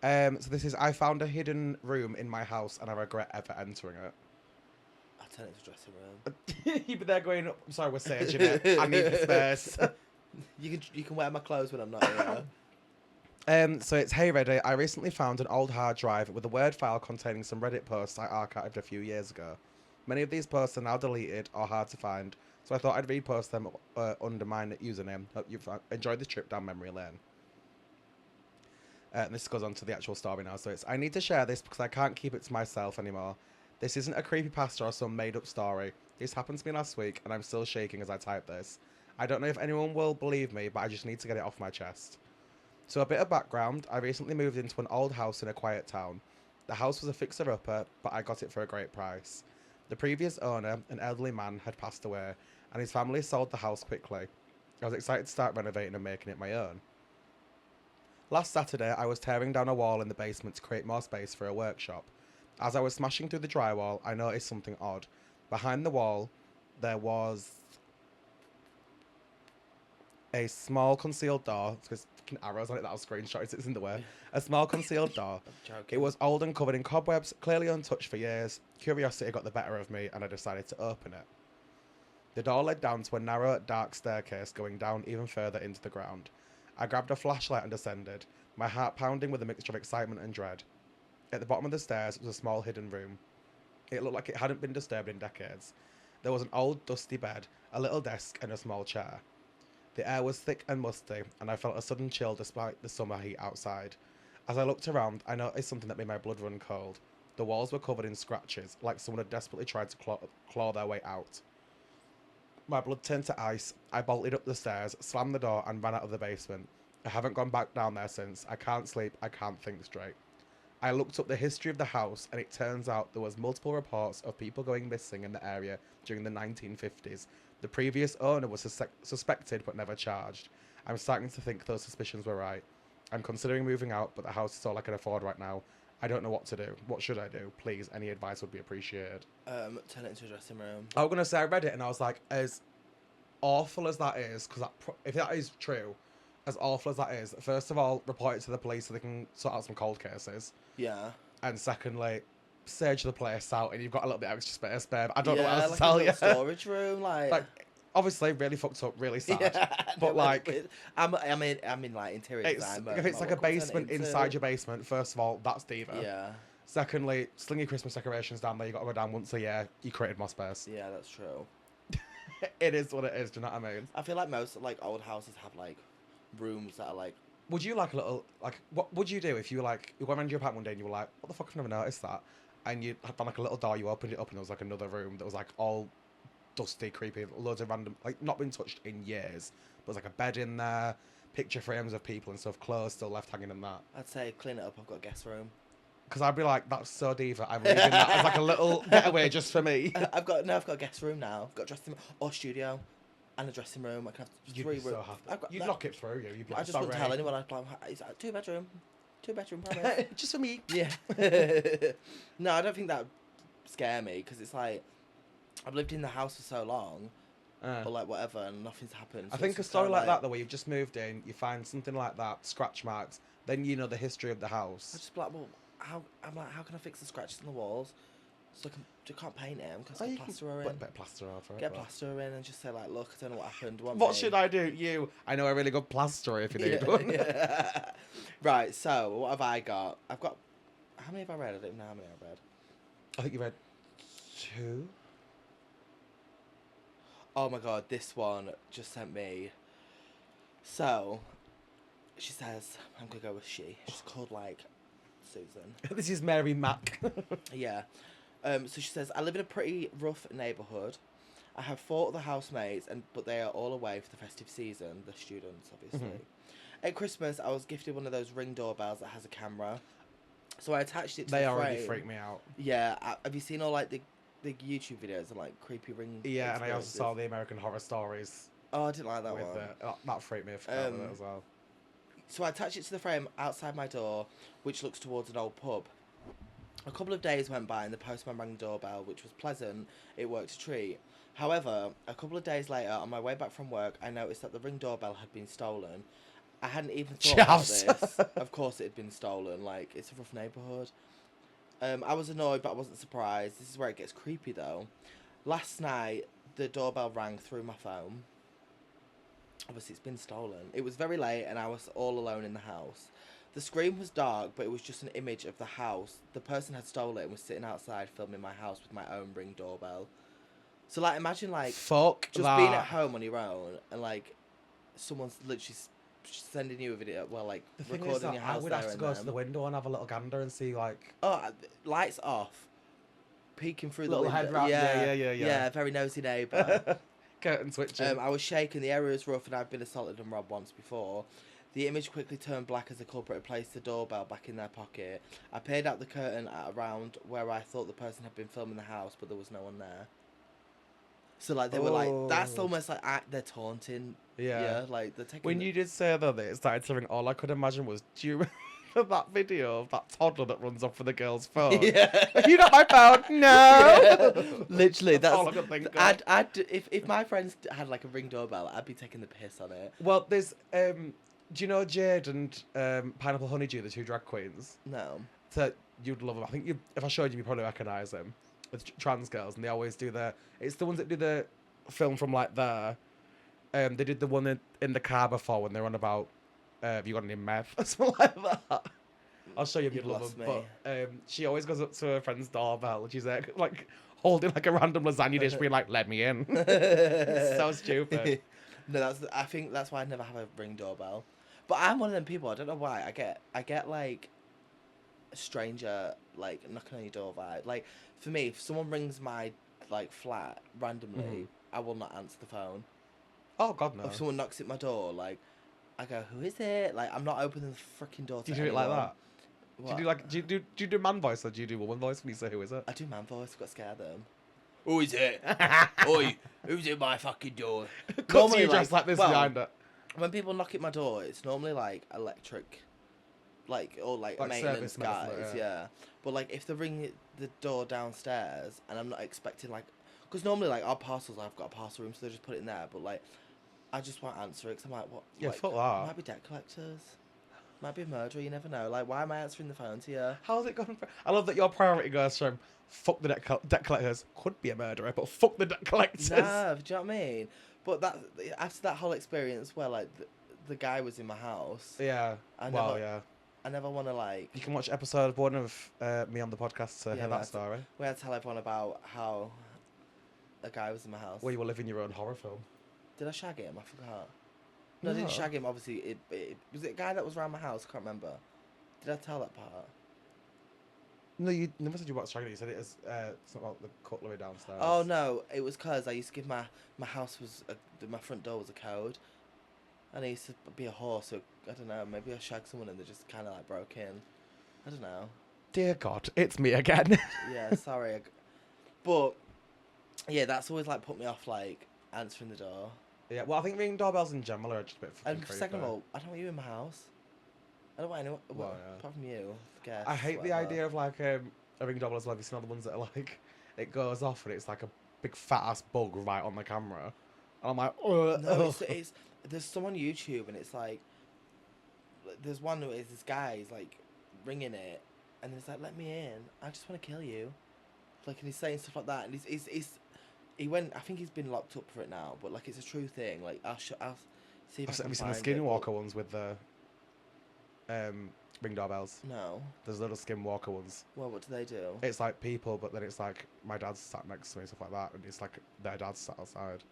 Speaker 2: So this is, I found a hidden room in my house and I regret ever entering it.
Speaker 1: I turn it into a dressing room.
Speaker 2: You'd be there going, I'm sorry, we're searching it. I need the space.
Speaker 1: You can wear my clothes when I'm not here.
Speaker 2: So it's, hey Reddit, I recently found an old hard drive with a Word file containing some Reddit posts I archived a few years ago. Many of these posts are now deleted or hard to find, so I thought I'd repost them under my username. Hope you've enjoyed this trip down memory lane. And this goes on to the actual story now. So it's, I need to share this because I can't keep it to myself anymore. This isn't a creepypasta or some made up story. This happened to me last week and I'm still shaking as I type this. I don't know if anyone will believe me, but I just need to get it off my chest. So a bit of background, I recently moved into an old house in a quiet town. The house was a fixer-upper, but I got it for a great price. The previous owner, an elderly man, had passed away, and his family sold the house quickly. I was excited to start renovating and making it my own. Last Saturday, I was tearing down a wall in the basement to create more space for a workshop. As I was smashing through the drywall, I noticed something odd. Behind the wall, there was a small concealed door. There's fucking arrows on it that I'll screenshot it. It's in the way. A small concealed door.
Speaker 1: I'm joking.
Speaker 2: It was old and covered in cobwebs, clearly untouched for years. Curiosity got the better of me, and I decided to open it. The door led down to a narrow, dark staircase going down even further into the ground. I grabbed a flashlight and descended, my heart pounding with a mixture of excitement and dread. At the bottom of the stairs was a small hidden room. It looked like it hadn't been disturbed in decades. There was an old, dusty bed, a little desk, and a small chair. The air was thick and musty, and I felt a sudden chill despite the summer heat outside. As I looked around, I noticed something that made my blood run cold. The walls were covered in scratches, like someone had desperately tried to claw their way out. My blood turned to ice. I bolted up the stairs, slammed the door, and ran out of the basement. I haven't gone back down there since. I can't sleep. I can't think straight. I looked up the history of the house, and it turns out there was multiple reports of people going missing in the area during the 1950s. The previous owner was suspected but never charged. I'm starting to think those suspicions were right. I'm considering moving out, but the house is all I can afford right now. I don't know what to do. What should I do? Please, any advice would be appreciated.
Speaker 1: Turn it into a dressing room.
Speaker 2: I was going to say I read it and I was like, as awful as that is, because if that is true, as awful as that is, first of all, report it to the police so they can sort out some cold cases.
Speaker 1: Yeah.
Speaker 2: And secondly, stage the place out and you've got a little bit extra space, babe. I don't know what else
Speaker 1: like
Speaker 2: to tell
Speaker 1: a
Speaker 2: you.
Speaker 1: storage room, like
Speaker 2: obviously, really fucked up, really sad.
Speaker 1: Yeah,
Speaker 2: but like,
Speaker 1: I'm in like interior design.
Speaker 2: if it's like a basement inside your basement, first of all, that's diva.
Speaker 1: Yeah.
Speaker 2: Secondly, sling your Christmas decorations down there. You got to go down once a year. You created more space.
Speaker 1: Yeah, that's true.
Speaker 2: It is what it is. Do you know what I mean?
Speaker 1: I feel like most like old houses have like rooms that are like.
Speaker 2: Would you like a little like? What would you do if you were like you went around your apartment one day and you were like, what the fuck? I've never noticed that. And you had like a little door. You opened it up and there was like another room that was like all dusty, creepy, loads of random, like not been touched in years. But there's like a bed in there, picture frames of people and stuff, clothes still left hanging in that.
Speaker 1: I'd say clean it up. I've got a guest room.
Speaker 2: Because I'd be like, that's so diva. I'm leaving that as like a little getaway just for me.
Speaker 1: I've got a guest room now. I've got a dressing room or studio, and a dressing room. I can have
Speaker 2: You'd
Speaker 1: three
Speaker 2: be so
Speaker 1: rooms.
Speaker 2: happy. You'd knock it through you. You'd be like,
Speaker 1: I just wouldn't
Speaker 2: sorry.
Speaker 1: tell anyone. I'd be like, it's a two bedroom, promise.
Speaker 2: Just for me.
Speaker 1: Yeah. No, I don't think that would scare me because it's like I've lived in the house for so long, or like whatever, and nothing's happened.
Speaker 2: I
Speaker 1: So
Speaker 2: think
Speaker 1: it's
Speaker 2: a
Speaker 1: just
Speaker 2: story
Speaker 1: kinda
Speaker 2: like that, though, where you've just moved in, you find something like that, scratch marks, then you know the history of the
Speaker 1: I
Speaker 2: house.
Speaker 1: just be like, well, how can I fix the scratches on the walls? So I can't paint it. I'm
Speaker 2: Oh,
Speaker 1: gonna
Speaker 2: you
Speaker 1: get
Speaker 2: can
Speaker 1: plasterer
Speaker 2: put a
Speaker 1: in.
Speaker 2: bit of plaster over it.
Speaker 1: Get
Speaker 2: but-
Speaker 1: plasterer in and just say like, look, I don't know what happened.
Speaker 2: What should I do? You. I know a really good plasterer if you need one.
Speaker 1: Yeah. Right. So what have I got? I've got. How many have I read? I don't even know how many I've read.
Speaker 2: I think you read 2.
Speaker 1: Oh my god, this one just sent me. So, she says, I'm gonna go with she. She's called like Susan.
Speaker 2: This is Mary Mack.
Speaker 1: Yeah. So she says, I live in a pretty rough neighbourhood. I have 4 other housemates, but they are all away for the festive season. The students, obviously.
Speaker 2: Mm-hmm.
Speaker 1: At Christmas, I was gifted one of those Ring doorbells that has a camera. So I attached it to
Speaker 2: They
Speaker 1: the
Speaker 2: already
Speaker 1: frame.
Speaker 2: freak me out.
Speaker 1: Yeah. Have you seen all like the YouTube videos of like creepy Ring?
Speaker 2: Yeah, and I also
Speaker 1: experiences?
Speaker 2: saw the American Horror Stories
Speaker 1: Oh, I didn't like that
Speaker 2: with
Speaker 1: one.
Speaker 2: that freaked me out with it
Speaker 1: Um,
Speaker 2: as well.
Speaker 1: so I attached it to the frame outside my door, which looks towards an old pub. A couple of days went by and the postman rang the doorbell, which was pleasant. It worked a treat. However, a couple of days later, on my way back from work, I noticed that the ring doorbell had been stolen. I hadn't even thought about
Speaker 2: Chavs.
Speaker 1: this. Of course, it had been stolen. Like, it's a rough neighbourhood. I was annoyed, but I wasn't surprised. This is where it gets creepy, though. Last night, the doorbell rang through my phone. Obviously, it's been stolen. It was very late, and I was all alone in the house. The screen was dark, but it was just an image of the house. The person had stolen it and was sitting outside filming my house with my own ring doorbell. So, like, imagine, like,
Speaker 2: Fuck
Speaker 1: just
Speaker 2: that.
Speaker 1: being at home on your own, and, like, someone's literally sending you a video, well, like,
Speaker 2: The thing
Speaker 1: recording
Speaker 2: is that
Speaker 1: your house
Speaker 2: I would
Speaker 1: there
Speaker 2: have to
Speaker 1: and
Speaker 2: go
Speaker 1: then.
Speaker 2: to the window and have a little gander and see, like...
Speaker 1: Oh, lights off. Peeking through
Speaker 2: Little
Speaker 1: the window.
Speaker 2: head wrap, yeah.
Speaker 1: Yeah, very nosy neighbour.
Speaker 2: Curtain switching.
Speaker 1: I was shaken, the area was rough, and I've been assaulted and robbed once before. The image quickly turned black as the culprit had placed the doorbell back in their pocket. I peered out the curtain at around where I thought the person had been filming the house, but there was no one there. So, like, they were like, that's almost like they're taunting.
Speaker 2: Yeah.
Speaker 1: Like, they're taking...
Speaker 2: When you did say that it started to ring, all I could imagine was, do you remember that video of that toddler that runs off with the girl's phone?
Speaker 1: Yeah.
Speaker 2: You got my phone? No!
Speaker 1: Yeah. Literally, that's
Speaker 2: all I could think of.
Speaker 1: if my friends had, like, a ring doorbell, I'd be taking the piss on it.
Speaker 2: Well, there's, do you know Jade and Pineapple Honeydew, the two drag queens?
Speaker 1: No.
Speaker 2: So you'd love them. I think if I showed you, you'd probably recognise them. With trans girls, and they always do it's the ones that do the film from, like, there. They did the one in the car before when they were on about, have you got any meth or something like that. I'll show you if you'd love them. But she always goes up to her friend's doorbell, and she's like holding like a random lasagna dish, being like, "Let me in." It's so stupid.
Speaker 1: No, I think that's why I never have a ring doorbell. But I'm one of them people. I don't know why. I get like a stranger like knocking on your door vibe. Like for me, if someone rings my like flat randomly, I will not answer the phone.
Speaker 2: Oh God, no.
Speaker 1: If someone knocks at my door, like I go, "Who is it?" Like I'm not opening the freaking door.
Speaker 2: Do you do it like that?
Speaker 1: What?
Speaker 2: Do you do man voice or do you do woman voice when you say who is it?
Speaker 1: I do man voice. I've got to scare them. Who is it? Oi, who's at my fucking door?
Speaker 2: Cut to you dressed like this behind it.
Speaker 1: When people knock at my door, it's normally like electric, or like maintenance guys, yeah. But like if they ring the door downstairs and I'm not expecting like, because normally like our parcels, I've got a parcel room, so they just put it in there. But like, I just won't answer it because I'm like, what?
Speaker 2: Yeah,
Speaker 1: like,
Speaker 2: fuck that.
Speaker 1: Might be debt collectors, might be a murderer. You never know. Like, why am I answering the phone to you?
Speaker 2: How's it going? I love that your priority goes from fuck the debt collectors, could be a murderer, but fuck the debt collectors.
Speaker 1: No, do you know what I mean? But after that whole experience where like the guy was in my house.
Speaker 2: Yeah.
Speaker 1: I never want to like.
Speaker 2: You can watch episode 1 of me on the podcast to hear that story.
Speaker 1: We had to tell everyone about how a guy was in my house.
Speaker 2: Where you were living your own horror film.
Speaker 1: Did I shag him? I forgot. No, I didn't shag him. Obviously, was it a guy that was around my house? I can't remember. Did I tell that part?
Speaker 2: No, you never said you watched shagging. You said it as something about the cutlery downstairs.
Speaker 1: Oh no, it was because I used to give my house was my front door was a code, and I used to be a whore. So I don't know. Maybe I shagged someone and they just kind of like broke in. I don't know.
Speaker 2: Dear God, it's me again.
Speaker 1: Yeah, sorry. But yeah, that's always like put me off like answering the door.
Speaker 2: Yeah, well, I think ringing doorbells in general are just a bit fucking
Speaker 1: And
Speaker 2: creepy.
Speaker 1: second of all, I don't want you in my house. I don't want anyone. Well, apart from you, guess.
Speaker 2: I hate the idea of like a ring doorbell as well. Have you seen all the ones that are like, it goes off and it's like a big fat ass bug right on the camera, and I'm like,
Speaker 1: no, it's there's some on YouTube and it's like, there's one where this guy is like ringing it, and it's like, let me in. I just want to kill you, like, and he's saying stuff like that, and he went. I think he's been locked up for it now, but like it's a true thing. Like I'll see if I can
Speaker 2: have you seen the
Speaker 1: find
Speaker 2: Skinwalker ones with the ring doorbells?
Speaker 1: No.
Speaker 2: There's little Skinwalker ones.
Speaker 1: Well, what do they do?
Speaker 2: It's like people, but then it's like my dad's sat next to me and stuff like that, and it's like their dad's sat outside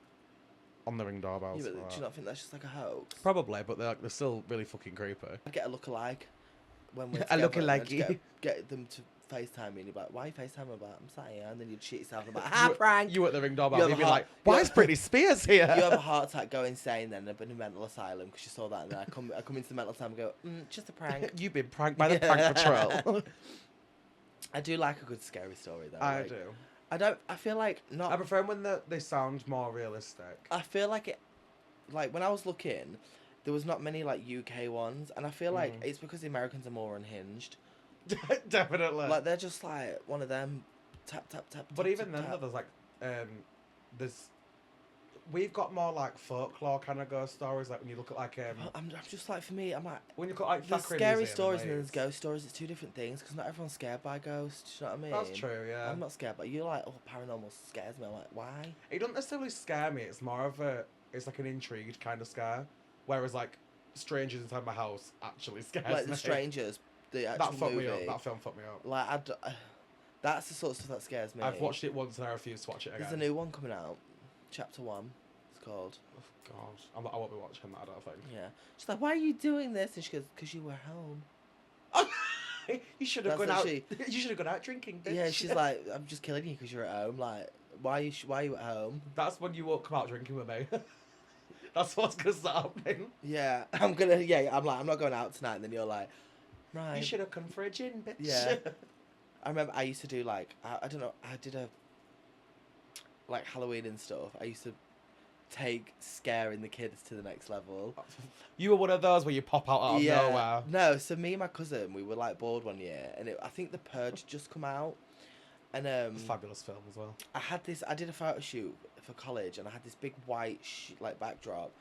Speaker 2: on the ring doorbells.
Speaker 1: Yeah, but do you not think that's just like a hoax?
Speaker 2: Probably, but they're still really fucking creepy.
Speaker 1: I'd get a lookalike when we're
Speaker 2: A
Speaker 1: together, and
Speaker 2: lookalike.
Speaker 1: get them to FaceTime me, and you're like, why are you FaceTime about? I'm sat here, and then you'd shit yourself about, ha, prank!
Speaker 2: You at the ring doorbell,
Speaker 1: You have
Speaker 2: you'd
Speaker 1: a
Speaker 2: be
Speaker 1: heart-
Speaker 2: like, why is Britney Spears here?
Speaker 1: You have a heart attack, go insane then, in a mental asylum, because you saw that, and then I come into the mental asylum and go, just a prank.
Speaker 2: You've been pranked by the prank patrol.
Speaker 1: I do like a good scary story, though.
Speaker 2: I
Speaker 1: like,
Speaker 2: do.
Speaker 1: I feel like not...
Speaker 2: I prefer when they sound more realistic.
Speaker 1: I feel like like when I was looking, there was not many like UK ones, and I feel like
Speaker 2: Mhm.
Speaker 1: it's because the Americans are more unhinged.
Speaker 2: Definitely.
Speaker 1: Like they're just like one of them, tap tap tap.
Speaker 2: But
Speaker 1: tap,
Speaker 2: even
Speaker 1: tap,
Speaker 2: then,
Speaker 1: tap.
Speaker 2: though, there's like, there's we've got more like folklore kind of ghost stories. Like when you look at like
Speaker 1: I'm just like, for me, I'm like,
Speaker 2: when you look at like
Speaker 1: there's
Speaker 2: Thackeray
Speaker 1: scary
Speaker 2: Museum in
Speaker 1: stories and then there's
Speaker 2: Leeds.
Speaker 1: ghost stories. It's two different things because not everyone's scared by ghosts. Do you know what I mean?
Speaker 2: That's true, yeah.
Speaker 1: I'm not scared, but you're like, oh, paranormal scares me. I'm like, why?
Speaker 2: It doesn't necessarily scare me. It's more of it's like an intrigued kind of scare. Whereas like strangers inside my house actually scares
Speaker 1: Like
Speaker 2: me.
Speaker 1: The Strangers, the
Speaker 2: That
Speaker 1: actual
Speaker 2: fucked
Speaker 1: movie.
Speaker 2: me up. That film fucked me up.
Speaker 1: Like, that's the sort of stuff that scares me.
Speaker 2: I've watched it once and I refuse to watch it again.
Speaker 1: There's a new one coming out, Chapter 1. It's called.
Speaker 2: Oh God, I won't be watching that. I don't think.
Speaker 1: Yeah. She's like, why are you doing this? And she goes, because you were home.
Speaker 2: You should have
Speaker 1: That's
Speaker 2: gone out.
Speaker 1: actually-
Speaker 2: You should have gone out drinking, bitch.
Speaker 1: Yeah, she's like, I'm just killing you because you're at home. Like, why are you at home?
Speaker 2: That's when you won't come out drinking with me. That's what's gonna start happening.
Speaker 1: Yeah, I'm like, I'm not going out tonight. And then you're like, right.
Speaker 2: You should have come for a gin, bitch.
Speaker 1: Yeah. I remember I used to do like, I don't know, I did like Halloween and stuff. I used to take scaring the kids to the next level.
Speaker 2: You were one of those where you pop out of nowhere.
Speaker 1: No, so me and my cousin, we were like bored one year, and I think The Purge just come out, and
Speaker 2: Fabulous film as well.
Speaker 1: I did a photo shoot for college, and I had this big white like backdrop,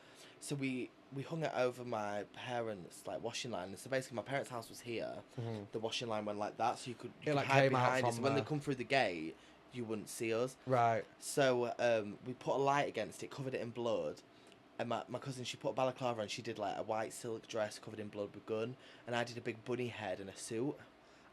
Speaker 1: so we hung it over my parents' like washing line. So basically, my parents' house was here.
Speaker 2: Mm-hmm.
Speaker 1: The washing line went like that, so you could
Speaker 2: It, like,
Speaker 1: hide
Speaker 2: came out
Speaker 1: behind it. So
Speaker 2: from
Speaker 1: when they
Speaker 2: there.
Speaker 1: come through the gate, you wouldn't see us.
Speaker 2: Right.
Speaker 1: So we put a light against it, covered it in blood. And my cousin, she put a balaclava on. She did like a white silk dress covered in blood with gun. And I did a big bunny head and a suit.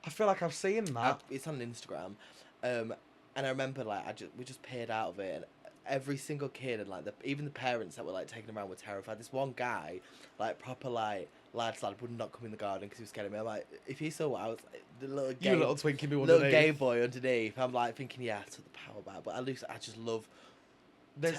Speaker 2: I feel like I've seen that.
Speaker 1: It's on Instagram. And I remember like we just peered out of it. And every single kid and like even the parents that were like taking around were terrified. This one guy, like proper like lad would not come in the garden because he was scared of me. I'm like, if he saw what I was, the little gay,
Speaker 2: You little Twinkie me
Speaker 1: little
Speaker 2: underneath.
Speaker 1: gay boy underneath. I'm like thinking, yeah, I took the power back. But at least I just love.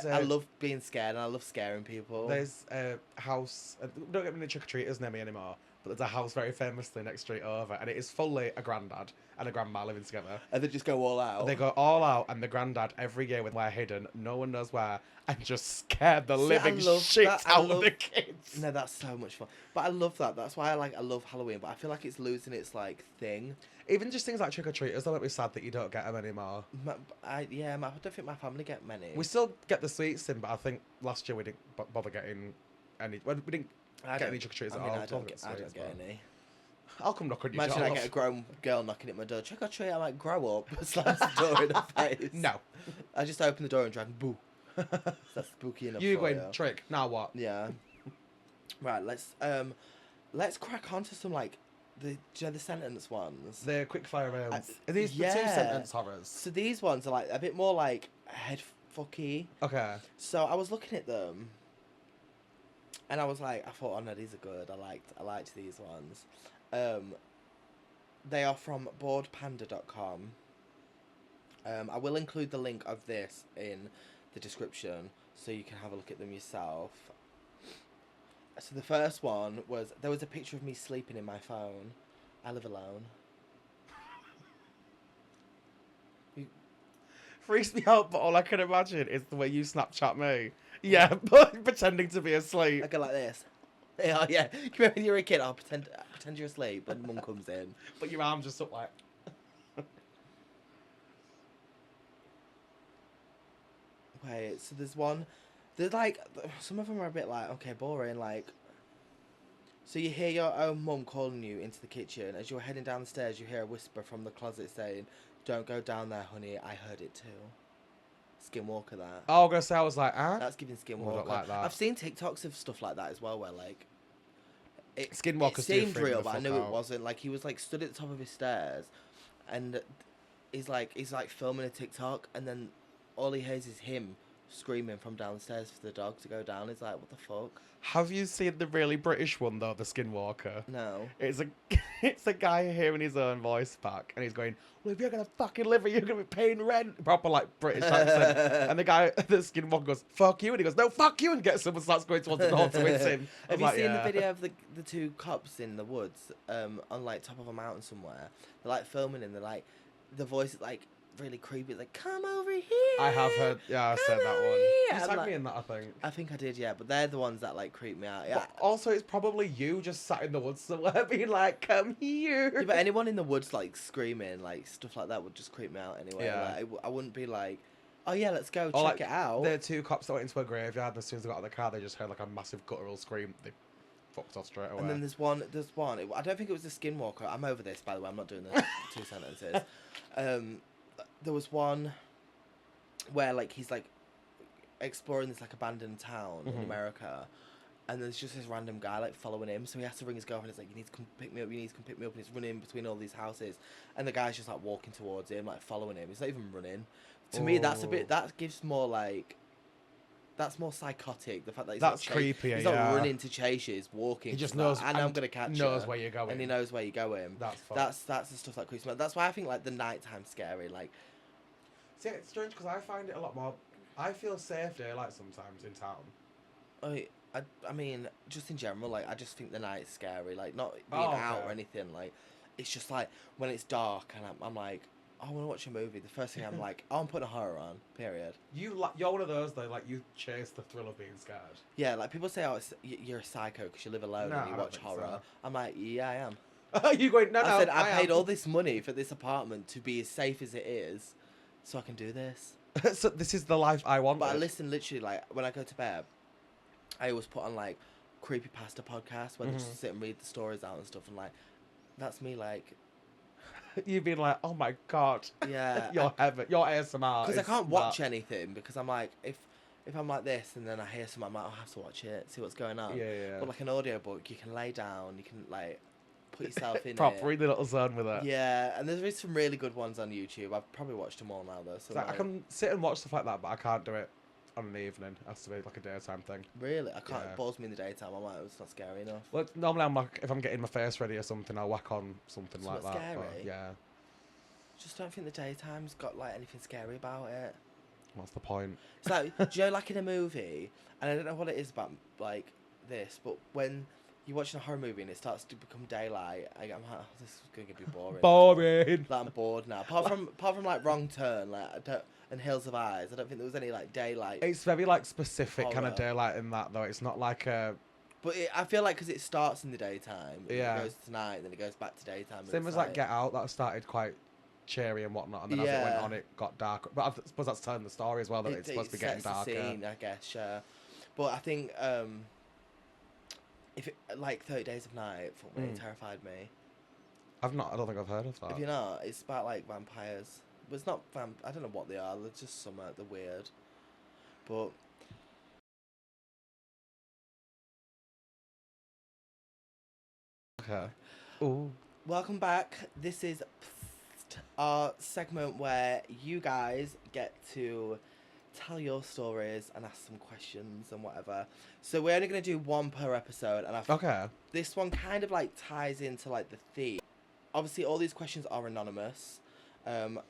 Speaker 1: I love being scared and I love scaring people.
Speaker 2: There's a house. Don't get me the trick or treaters near me anymore. But there's a house very famously next street over, and it is fully a granddad and a grandma living together.
Speaker 1: And they just go all out.
Speaker 2: They go all out, and the granddad every year when we're hidden, no one knows where, and just scared the living shit out of the kids.
Speaker 1: No, that's so much fun. But I love that. That's why I love Halloween. But I feel like it's losing its like thing.
Speaker 2: Even just things like trick or treaters, that make me sad that you don't get them anymore.
Speaker 1: I don't think my family get many.
Speaker 2: We still get the sweets in, but I think last year we didn't bother getting any. Well, we didn't get any trick or treaters at all.
Speaker 1: I don't get any.
Speaker 2: I'll come knock on your
Speaker 1: Imagine
Speaker 2: door.
Speaker 1: I get a grown girl knocking at my door. Trick or treat. I'm like, grow up. Slaps the door in her face.
Speaker 2: No.
Speaker 1: I just open the door and drag boo. That's spooky enough.
Speaker 2: You
Speaker 1: for
Speaker 2: going
Speaker 1: you.
Speaker 2: trick? Now what?
Speaker 1: Yeah. Right. Let's crack on to some like the sentence ones.
Speaker 2: The quickfire rounds. Are these the
Speaker 1: yeah.
Speaker 2: 2-sentence horrors?
Speaker 1: So these ones are like a bit more like head fucky.
Speaker 2: Okay.
Speaker 1: So I was looking at them, and I was like, I thought, oh no, these are good. I liked these ones. They are from boardpanda.com. I will include the link of this in the description so you can have a look at them yourself. So the first one was, there was a picture of me sleeping in my phone. I live alone.
Speaker 2: Freaks me out, but all I can imagine is the way you Snapchat me. Yeah, but pretending to be asleep.
Speaker 1: I go like this. Yeah, yeah. You remember when you were a kid? I'll pretend you're asleep when mum comes in.
Speaker 2: But your arms just up like...
Speaker 1: Wait, so there's one. There's like, some of them are a bit like, okay, boring. Like, so you hear your own mum calling you into the kitchen. As you're heading down the stairs, you hear a whisper from the closet saying, "Don't go down there, honey. I heard it too." Skinwalker, that.
Speaker 2: Oh, I was going to say, I was like,
Speaker 1: That's giving
Speaker 2: I
Speaker 1: Skinwalker.
Speaker 2: don't like that.
Speaker 1: I've seen TikToks of stuff like that as well, where like,
Speaker 2: Skinwalkers
Speaker 1: it
Speaker 2: do
Speaker 1: seemed
Speaker 2: freak me
Speaker 1: real,
Speaker 2: the
Speaker 1: but I
Speaker 2: fuck
Speaker 1: knew it
Speaker 2: out.
Speaker 1: wasn't. Like, he was like stood at the top of his stairs, and he's like filming a TikTok, and then all he hears is him screaming from downstairs for the dog to go down. He's like, what the fuck?
Speaker 2: Have you seen the really British one, though, the Skinwalker?
Speaker 1: No.
Speaker 2: It's a guy hearing his own voice back, and he's going, well, if you're going to fucking live here, you're going to be paying rent. Proper, like, British accent. And the guy, the Skinwalker goes, fuck you. And he goes, no, fuck you. And gets up and starts going towards the door to hit him.
Speaker 1: Have you seen the video of the two cops in the woods on, like, top of a mountain somewhere? They're, like, filming and they're, like, the voice is, like, really creepy. Like, come over here.
Speaker 2: I have heard. Yeah, I said
Speaker 1: come
Speaker 2: that
Speaker 1: over
Speaker 2: one.
Speaker 1: here.
Speaker 2: You
Speaker 1: I'm
Speaker 2: tagged
Speaker 1: like-
Speaker 2: me in that, I think.
Speaker 1: I think I did, yeah. But they're the ones that like creep me out. Yeah.
Speaker 2: But also, it's probably you just sat in the woods somewhere being like, come here.
Speaker 1: Yeah, but anyone in the woods like screaming, like stuff like that would just creep me out anyway.
Speaker 2: Yeah.
Speaker 1: Like, I wouldn't be like, oh yeah, let's go
Speaker 2: Or,
Speaker 1: check it out.
Speaker 2: The two cops that went into a graveyard, and as soon as they got out of the car, they just heard like a massive guttural scream. They fucked off straight away.
Speaker 1: And then there's one. I don't think it was a skinwalker. I'm over this, by the way. I'm not doing the 2 sentences. There was one where like he's like exploring this like abandoned town in America, and there's just this random guy like following him. So he has to ring his girlfriend. It's like, you need to come pick me up. You need to come pick me up. And he's running between all these houses, and the guy's just like walking towards him, like following him. He's not even running. To me, that's a bit. That gives more like. That's more psychotic. The fact that he's
Speaker 2: That's
Speaker 1: not
Speaker 2: creepier.
Speaker 1: He's
Speaker 2: Yeah.
Speaker 1: not running to chase you. He's walking.
Speaker 2: He just
Speaker 1: like,
Speaker 2: knows.
Speaker 1: and I'm gonna catch
Speaker 2: knows
Speaker 1: you.
Speaker 2: where you're going.
Speaker 1: And he knows where you're going.
Speaker 2: That's fun.
Speaker 1: That's the stuff that creeps me out. That's why I think like the nighttime's scary. Like,
Speaker 2: See, it's strange because I find it a lot more. I feel safe daylight sometimes in town.
Speaker 1: I mean, just in general, like I just think the night's scary. Like not being
Speaker 2: Oh,
Speaker 1: out
Speaker 2: okay.
Speaker 1: or anything. Like it's just like when it's dark and I'm like, I want to watch a movie. The first thing I'm like, oh, I'm putting a horror on. Period.
Speaker 2: You're one of those though. Like you chase the thrill of being scared.
Speaker 1: Yeah, like people say, oh, you're a psycho because you live alone
Speaker 2: No,
Speaker 1: and
Speaker 2: I
Speaker 1: you
Speaker 2: don't
Speaker 1: watch
Speaker 2: think
Speaker 1: horror.
Speaker 2: so.
Speaker 1: I'm like, yeah, I am.
Speaker 2: You going? No,
Speaker 1: I said I paid
Speaker 2: am.
Speaker 1: all this money for this apartment to be as safe as it is, so I can do this.
Speaker 2: So this is the life I want.
Speaker 1: But I listen literally like when I go to bed, I always put on like creepypasta podcasts where they just sit and read the stories out and stuff, and like that's me like
Speaker 2: You've been like, oh my god.
Speaker 1: yeah.
Speaker 2: Your heaven, your ASMR.
Speaker 1: Because I
Speaker 2: is
Speaker 1: can't watch
Speaker 2: that.
Speaker 1: anything because I'm like if I'm like this and then I hear something, I'm like, I'll have to watch it, see what's going on.
Speaker 2: Yeah.
Speaker 1: But like an audiobook, you can lay down, you can like put yourself in
Speaker 2: Proper
Speaker 1: it.
Speaker 2: in the little zone with it.
Speaker 1: Yeah, and there's some really good ones on YouTube. I've probably watched them all now though. So
Speaker 2: It's like, I can sit and watch stuff like that, but I can't do it on an evening. It has to be like a daytime thing.
Speaker 1: really, I can't.
Speaker 2: Yeah.
Speaker 1: It bores me in the daytime. I'm like, it's not scary enough.
Speaker 2: Well, normally I'm like, if I'm getting my face ready or something, I'll whack on something like
Speaker 1: Something
Speaker 2: that. But
Speaker 1: scary?
Speaker 2: yeah,
Speaker 1: Just don't think the daytime's got like anything scary about it.
Speaker 2: what's the point?
Speaker 1: It's like, do you know, like in a movie, and I don't know what it is about like this, but when you're watching a horror movie and it starts to become daylight, I'm like, oh, this is gonna be boring.
Speaker 2: Boring.
Speaker 1: Like, I'm bored now. Apart from like Wrong Turn, like and Hills of Eyes, I don't think there was any like daylight.
Speaker 2: It's very like specific kind of
Speaker 1: Horror.
Speaker 2: daylight in that though. It's not like a
Speaker 1: But I feel like because it starts in the daytime, and
Speaker 2: Yeah.
Speaker 1: it goes to night, then it goes back to daytime. and
Speaker 2: same
Speaker 1: it's
Speaker 2: as like Get Out. That started quite cheery and whatnot, and then as it went
Speaker 1: Yeah.
Speaker 2: on, it got darker. But I suppose that's telling the story as well that it's supposed to be getting
Speaker 1: sets the
Speaker 2: darker.
Speaker 1: scene, I guess. Yeah. But I think if it, like 30 Days of Night, fuck me, it terrified me.
Speaker 2: I don't think I've heard of that.
Speaker 1: If you know, it's about like vampires. But it's not I don't know what they are. They're just some they're weird. But
Speaker 2: Okay. Ooh.
Speaker 1: welcome back. This is our segment where you guys get to tell your stories and ask some questions and whatever. So we're only going to do one per episode, and
Speaker 2: Okay.
Speaker 1: this one kind of like ties into like the theme. Obviously, all these questions are anonymous.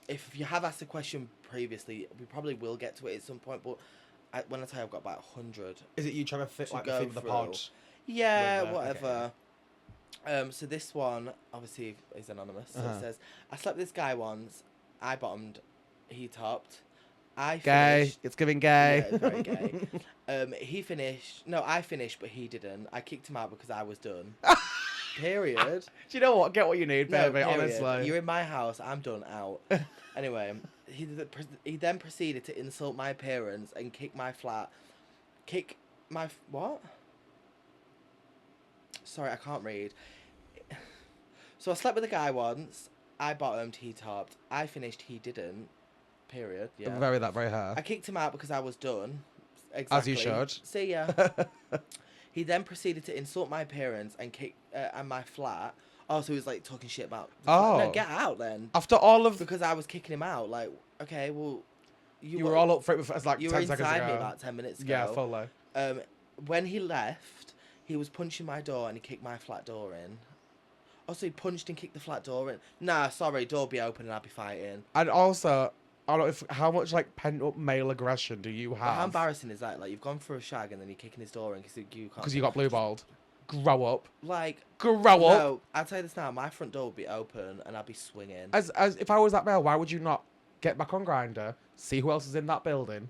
Speaker 1: If you have asked a question previously, we probably will get to it at some point. But when I tell you I've got about 100,
Speaker 2: Is it you trying to fit
Speaker 1: To
Speaker 2: like the
Speaker 1: go
Speaker 2: theme of the
Speaker 1: through.
Speaker 2: pod?
Speaker 1: yeah,
Speaker 2: With the-
Speaker 1: whatever. So this one obviously is anonymous. So
Speaker 2: Uh-huh.
Speaker 1: it says, I slept with this guy once. I bottomed. He topped. I
Speaker 2: Gay.
Speaker 1: finished.
Speaker 2: It's giving gay.
Speaker 1: Yeah, very gay. He finished. No, I finished, but he didn't. I kicked him out because I was done. Period.
Speaker 2: Do you know what? Get what you need,
Speaker 1: No,
Speaker 2: baby.
Speaker 1: period.
Speaker 2: Honestly.
Speaker 1: You're in my house. I'm done. Out. Anyway, he then proceeded to insult my parents and kick my flat. Kick my what? Sorry, I can't read. So I slept with a guy once. I bottomed. He topped. I finished. He didn't. Period. Yeah.
Speaker 2: Very hair.
Speaker 1: I kicked him out because I was done. Exactly.
Speaker 2: As you should.
Speaker 1: See ya. He then proceeded to insult my parents and kick and my flat. Oh, so he was like talking shit about.
Speaker 2: Oh.
Speaker 1: No, get out then.
Speaker 2: After all of
Speaker 1: Because I was kicking him out. Like, okay, well,
Speaker 2: you were all up for it with like
Speaker 1: you
Speaker 2: 10
Speaker 1: were
Speaker 2: seconds
Speaker 1: inside
Speaker 2: ago.
Speaker 1: me about 10 minutes ago.
Speaker 2: Yeah, fully.
Speaker 1: When he left, he was punching my door and he kicked my flat door in. Also, he punched and kicked the flat door in. Nah, sorry, door be open and I'd be fighting.
Speaker 2: And also, I don't know how much like pent up male aggression do you
Speaker 1: But how
Speaker 2: have?
Speaker 1: embarrassing is that? Like, you've gone for a shag and then you're kicking his door in because you can't.
Speaker 2: Because you got blue balled. Grow up.
Speaker 1: Like,
Speaker 2: Grow up.
Speaker 1: no, I'll tell you this now. My front door would be open and I'd be swinging.
Speaker 2: As if I was that male, why would you not get back on Grindr, see who else is in that building,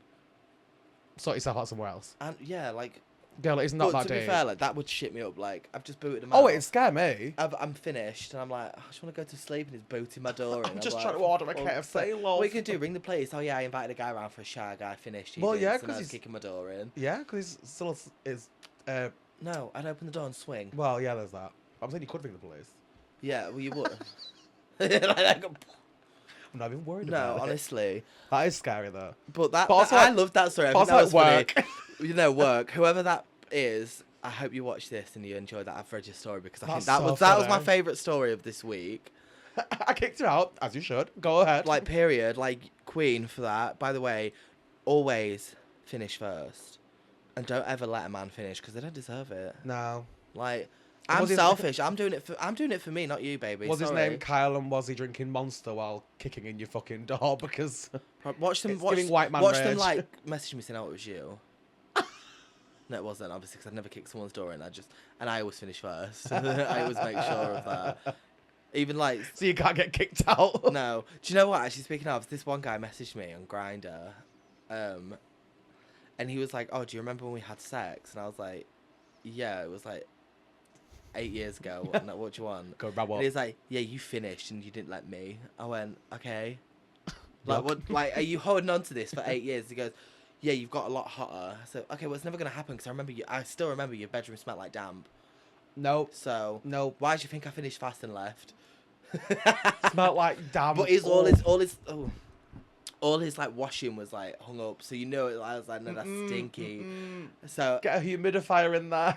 Speaker 2: sort yourself out somewhere else.
Speaker 1: And yeah, like,
Speaker 2: Girl, it's not
Speaker 1: but
Speaker 2: that
Speaker 1: to be
Speaker 2: deep.
Speaker 1: fair, like that would shit me up. Like, I've just booted him
Speaker 2: Oh,
Speaker 1: out.
Speaker 2: it'd scare me.
Speaker 1: I'm finished, and I'm like, I just want to go to sleep, and he's booting my door in.
Speaker 2: I'm just
Speaker 1: like,
Speaker 2: trying to order a
Speaker 1: "For
Speaker 2: KFC,
Speaker 1: fuck's sake."
Speaker 2: love.
Speaker 1: What you can do? Ring the police. Oh yeah, I invited a guy around for a shower. Guy finished. He
Speaker 2: Well,
Speaker 1: didn't,
Speaker 2: yeah,
Speaker 1: so
Speaker 2: 'cause
Speaker 1: now he's
Speaker 2: he's-
Speaker 1: kicking my door in.
Speaker 2: Yeah, because he's still is.
Speaker 1: No, I'd open the door and swing.
Speaker 2: Well, yeah, there's that. I'm saying you could ring the police.
Speaker 1: Yeah, well you would. like,
Speaker 2: I'm not even worried
Speaker 1: no,
Speaker 2: about it.
Speaker 1: honestly.
Speaker 2: That is scary though.
Speaker 1: But that,
Speaker 2: But also,
Speaker 1: I
Speaker 2: like-
Speaker 1: loved that story. I
Speaker 2: but
Speaker 1: think that
Speaker 2: also,
Speaker 1: was
Speaker 2: like,
Speaker 1: funny. You know, work. Whoever that is, I hope you watch this and you enjoy that. I've read your story because I think
Speaker 2: That's so
Speaker 1: that was my
Speaker 2: funny.
Speaker 1: favourite story of this week.
Speaker 2: I kicked her out, as you should. Go ahead.
Speaker 1: Like, period. Like, queen for that. By the way, always finish first. And don't ever let a man finish because they don't deserve it.
Speaker 2: No.
Speaker 1: Like,
Speaker 2: And
Speaker 1: I'm
Speaker 2: was his-
Speaker 1: selfish. I'm doing it for me, not you, baby.
Speaker 2: Was his
Speaker 1: Sorry.
Speaker 2: name Kyle, and was he drinking Monster while kicking in your fucking door? Because
Speaker 1: Watch them.
Speaker 2: It's
Speaker 1: Watch,
Speaker 2: giving white man
Speaker 1: watch them
Speaker 2: rage.
Speaker 1: like message me saying, "Oh, it was you." No, it wasn't. Obviously, because I'd never kicked someone's door in. And I always finish first. I always make sure of that. Even like,
Speaker 2: so you can't get kicked out.
Speaker 1: no. Do you know what? Actually, speaking of, this one guy messaged me on Grindr, and he was like, "Oh, do you remember when we had sex?" And I was like, "Yeah, it was like 8 years ago. What do you want?"
Speaker 2: Go grab
Speaker 1: And
Speaker 2: what?
Speaker 1: he was like, "Yeah, you finished and you didn't let me." I went, "Okay." Like,
Speaker 2: Yuck.
Speaker 1: what? Like, are you holding on to this for 8 years? He goes, "Yeah, you've got a lot hotter." So, okay, well, it's never gonna happen because I still remember your bedroom smelled like damp.
Speaker 2: Nope.
Speaker 1: So,
Speaker 2: Nope.
Speaker 1: why do you think I finished fast and left?
Speaker 2: Smelled like damn.
Speaker 1: But all his like washing was like hung up, so you know it. I was like, no, that's stinky. So
Speaker 2: Get a humidifier in there.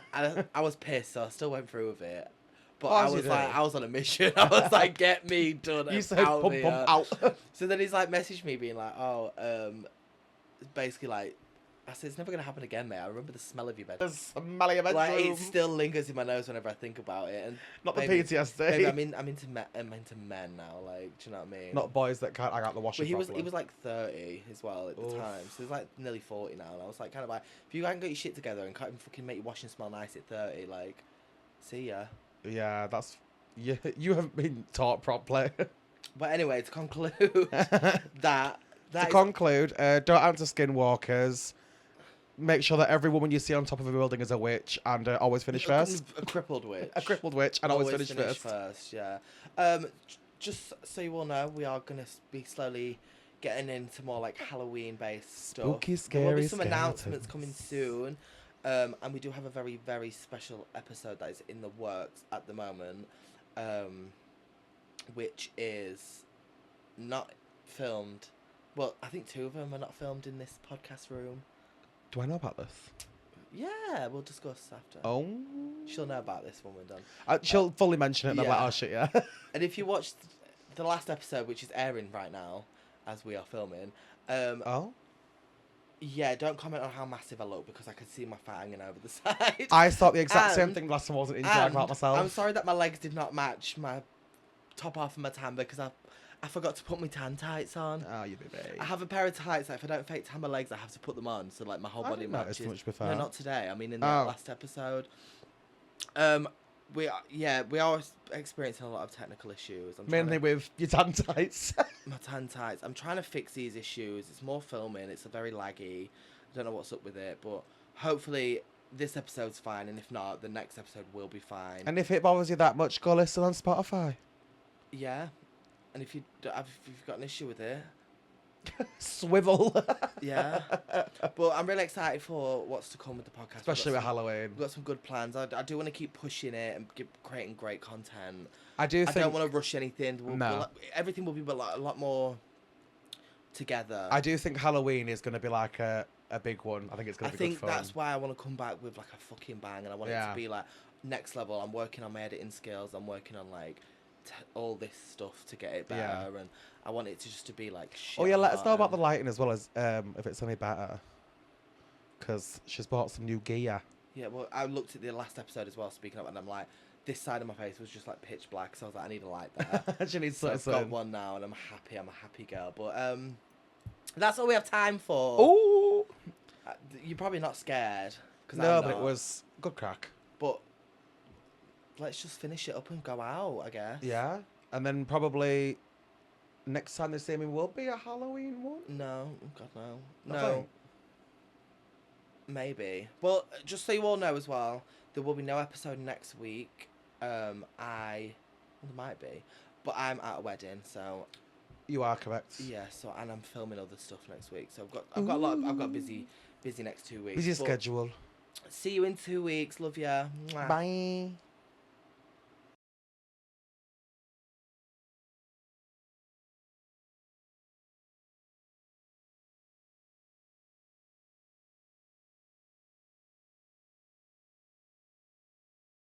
Speaker 1: I was pissed, so I still went through with it. But
Speaker 2: Of
Speaker 1: I
Speaker 2: course you
Speaker 1: was
Speaker 2: did.
Speaker 1: like, I was on a mission. I was like, get me done.
Speaker 2: You
Speaker 1: and
Speaker 2: said
Speaker 1: out
Speaker 2: pump
Speaker 1: here.
Speaker 2: out.
Speaker 1: So then he's like messaged me being like, oh, basically like, I said, it's never going to happen again, mate. I remember the smell of your bedroom.
Speaker 2: There's a smelly bedroom.
Speaker 1: Like, it still lingers in my nose whenever I think about it. And
Speaker 2: Not the
Speaker 1: maybe-
Speaker 2: PTSD.
Speaker 1: maybe I'm into men now. Like, do you know what I mean?
Speaker 2: Not boys that can't hang out the washing.
Speaker 1: But he
Speaker 2: properly.
Speaker 1: was like 30 as well at the
Speaker 2: Oof.
Speaker 1: time. So he's like nearly 40 now. And I was like, kind of like, if you haven't got your shit together and can't even fucking make your washing smell nice at 30, like, see ya.
Speaker 2: Yeah, that's. You haven't been taught properly.
Speaker 1: But anyway, to conclude, that
Speaker 2: To
Speaker 1: is-
Speaker 2: conclude, don't answer skinwalkers. Make sure that every woman you see on top of a building is a witch, and always finish first.
Speaker 1: A crippled witch.
Speaker 2: A crippled witch, and always finish first.
Speaker 1: first, yeah. Just so you all know, we are going to be slowly getting into more like Halloween-based stuff.
Speaker 2: Spooky,
Speaker 1: There will be
Speaker 2: scary
Speaker 1: some announcements coming
Speaker 2: skeletons.
Speaker 1: soon. And we do have a very, very special episode that is in the works at the moment, which is not filmed. Well, I think 2 of them are not filmed in this podcast room.
Speaker 2: Do I know about this?
Speaker 1: Yeah, we'll discuss after.
Speaker 2: Oh.
Speaker 1: She'll know about this when we're done.
Speaker 2: She'll fully mention it, and I'm like,
Speaker 1: yeah.
Speaker 2: oh shit, yeah.
Speaker 1: And if you watched the last episode, which is airing right now, as we are filming,
Speaker 2: Oh.
Speaker 1: yeah, don't comment on how massive I look because I can see my fat hanging over the side.
Speaker 2: I thought the exact same
Speaker 1: And-
Speaker 2: thing last time I wasn't enjoying about myself.
Speaker 1: I'm sorry that my legs did not match my top half of my tan because I forgot to put my tan tights on.
Speaker 2: Oh, you baby.
Speaker 1: I have a pair of tights that if I don't fake tan my legs, I have to put them on so like my whole
Speaker 2: I
Speaker 1: body
Speaker 2: didn't notice
Speaker 1: matches.
Speaker 2: much before.
Speaker 1: No, not today. I mean in the
Speaker 2: Oh.
Speaker 1: last episode. We are experiencing a lot of technical issues. I'm trying
Speaker 2: Mainly
Speaker 1: to-
Speaker 2: with your tan tights.
Speaker 1: my tan tights. I'm trying to fix these issues. It's more filming. It's a very laggy. I don't know what's up with it, but hopefully this episode's fine. And if not, the next episode will be fine.
Speaker 2: And if it bothers you that much, go listen on Spotify.
Speaker 1: Yeah. And if if you've got an issue with it,
Speaker 2: Swivel.
Speaker 1: yeah. But I'm really excited for what's to come with the podcast.
Speaker 2: Especially with Halloween.
Speaker 1: We've got some good plans. I do want to keep pushing it and creating great content.
Speaker 2: I do
Speaker 1: I
Speaker 2: think.
Speaker 1: don't want to rush anything.
Speaker 2: No.
Speaker 1: Everything will be a lot more together.
Speaker 2: I do think Halloween is going to be like a big one. I think it's going
Speaker 1: I
Speaker 2: to be
Speaker 1: think
Speaker 2: good fun.
Speaker 1: that's why I want to come back with like a fucking bang, and I want it
Speaker 2: Yeah.
Speaker 1: to be like next level. I'm working on my editing skills. I'm working on like all this stuff to get it better,
Speaker 2: Yeah.
Speaker 1: and I want it to just to be like. Shit
Speaker 2: Oh yeah, let us know
Speaker 1: hot
Speaker 2: about the
Speaker 1: and-
Speaker 2: lighting as well as if it's any better. Because she's bought some new gear.
Speaker 1: Yeah, well, I looked at the last episode as well. Speaking of, and I'm like, this side of my face was just like pitch black, so I was like, I need a light there.
Speaker 2: She needs
Speaker 1: So I've
Speaker 2: something.
Speaker 1: got one now, and I'm happy. I'm a happy girl. But that's all we have time for.
Speaker 2: Oh
Speaker 1: You're probably not scared. 'Cause
Speaker 2: no,
Speaker 1: I'm
Speaker 2: but it
Speaker 1: not.
Speaker 2: was good crack.
Speaker 1: But let's just finish it up and go out, I guess.
Speaker 2: Yeah, and then probably Next time they see me will be a Halloween one.
Speaker 1: No, God no,
Speaker 2: Nothing.
Speaker 1: no, maybe. Well, just so you all know as well, there will be no episode next week. There might be, but I'm at a wedding, so
Speaker 2: You are correct.
Speaker 1: yeah. So and I'm filming other stuff next week, so I've got a lot. I've got busy next 2 weeks.
Speaker 2: Busy
Speaker 1: But
Speaker 2: schedule.
Speaker 1: see you in 2 weeks. Love ya. Mwah.
Speaker 2: Bye.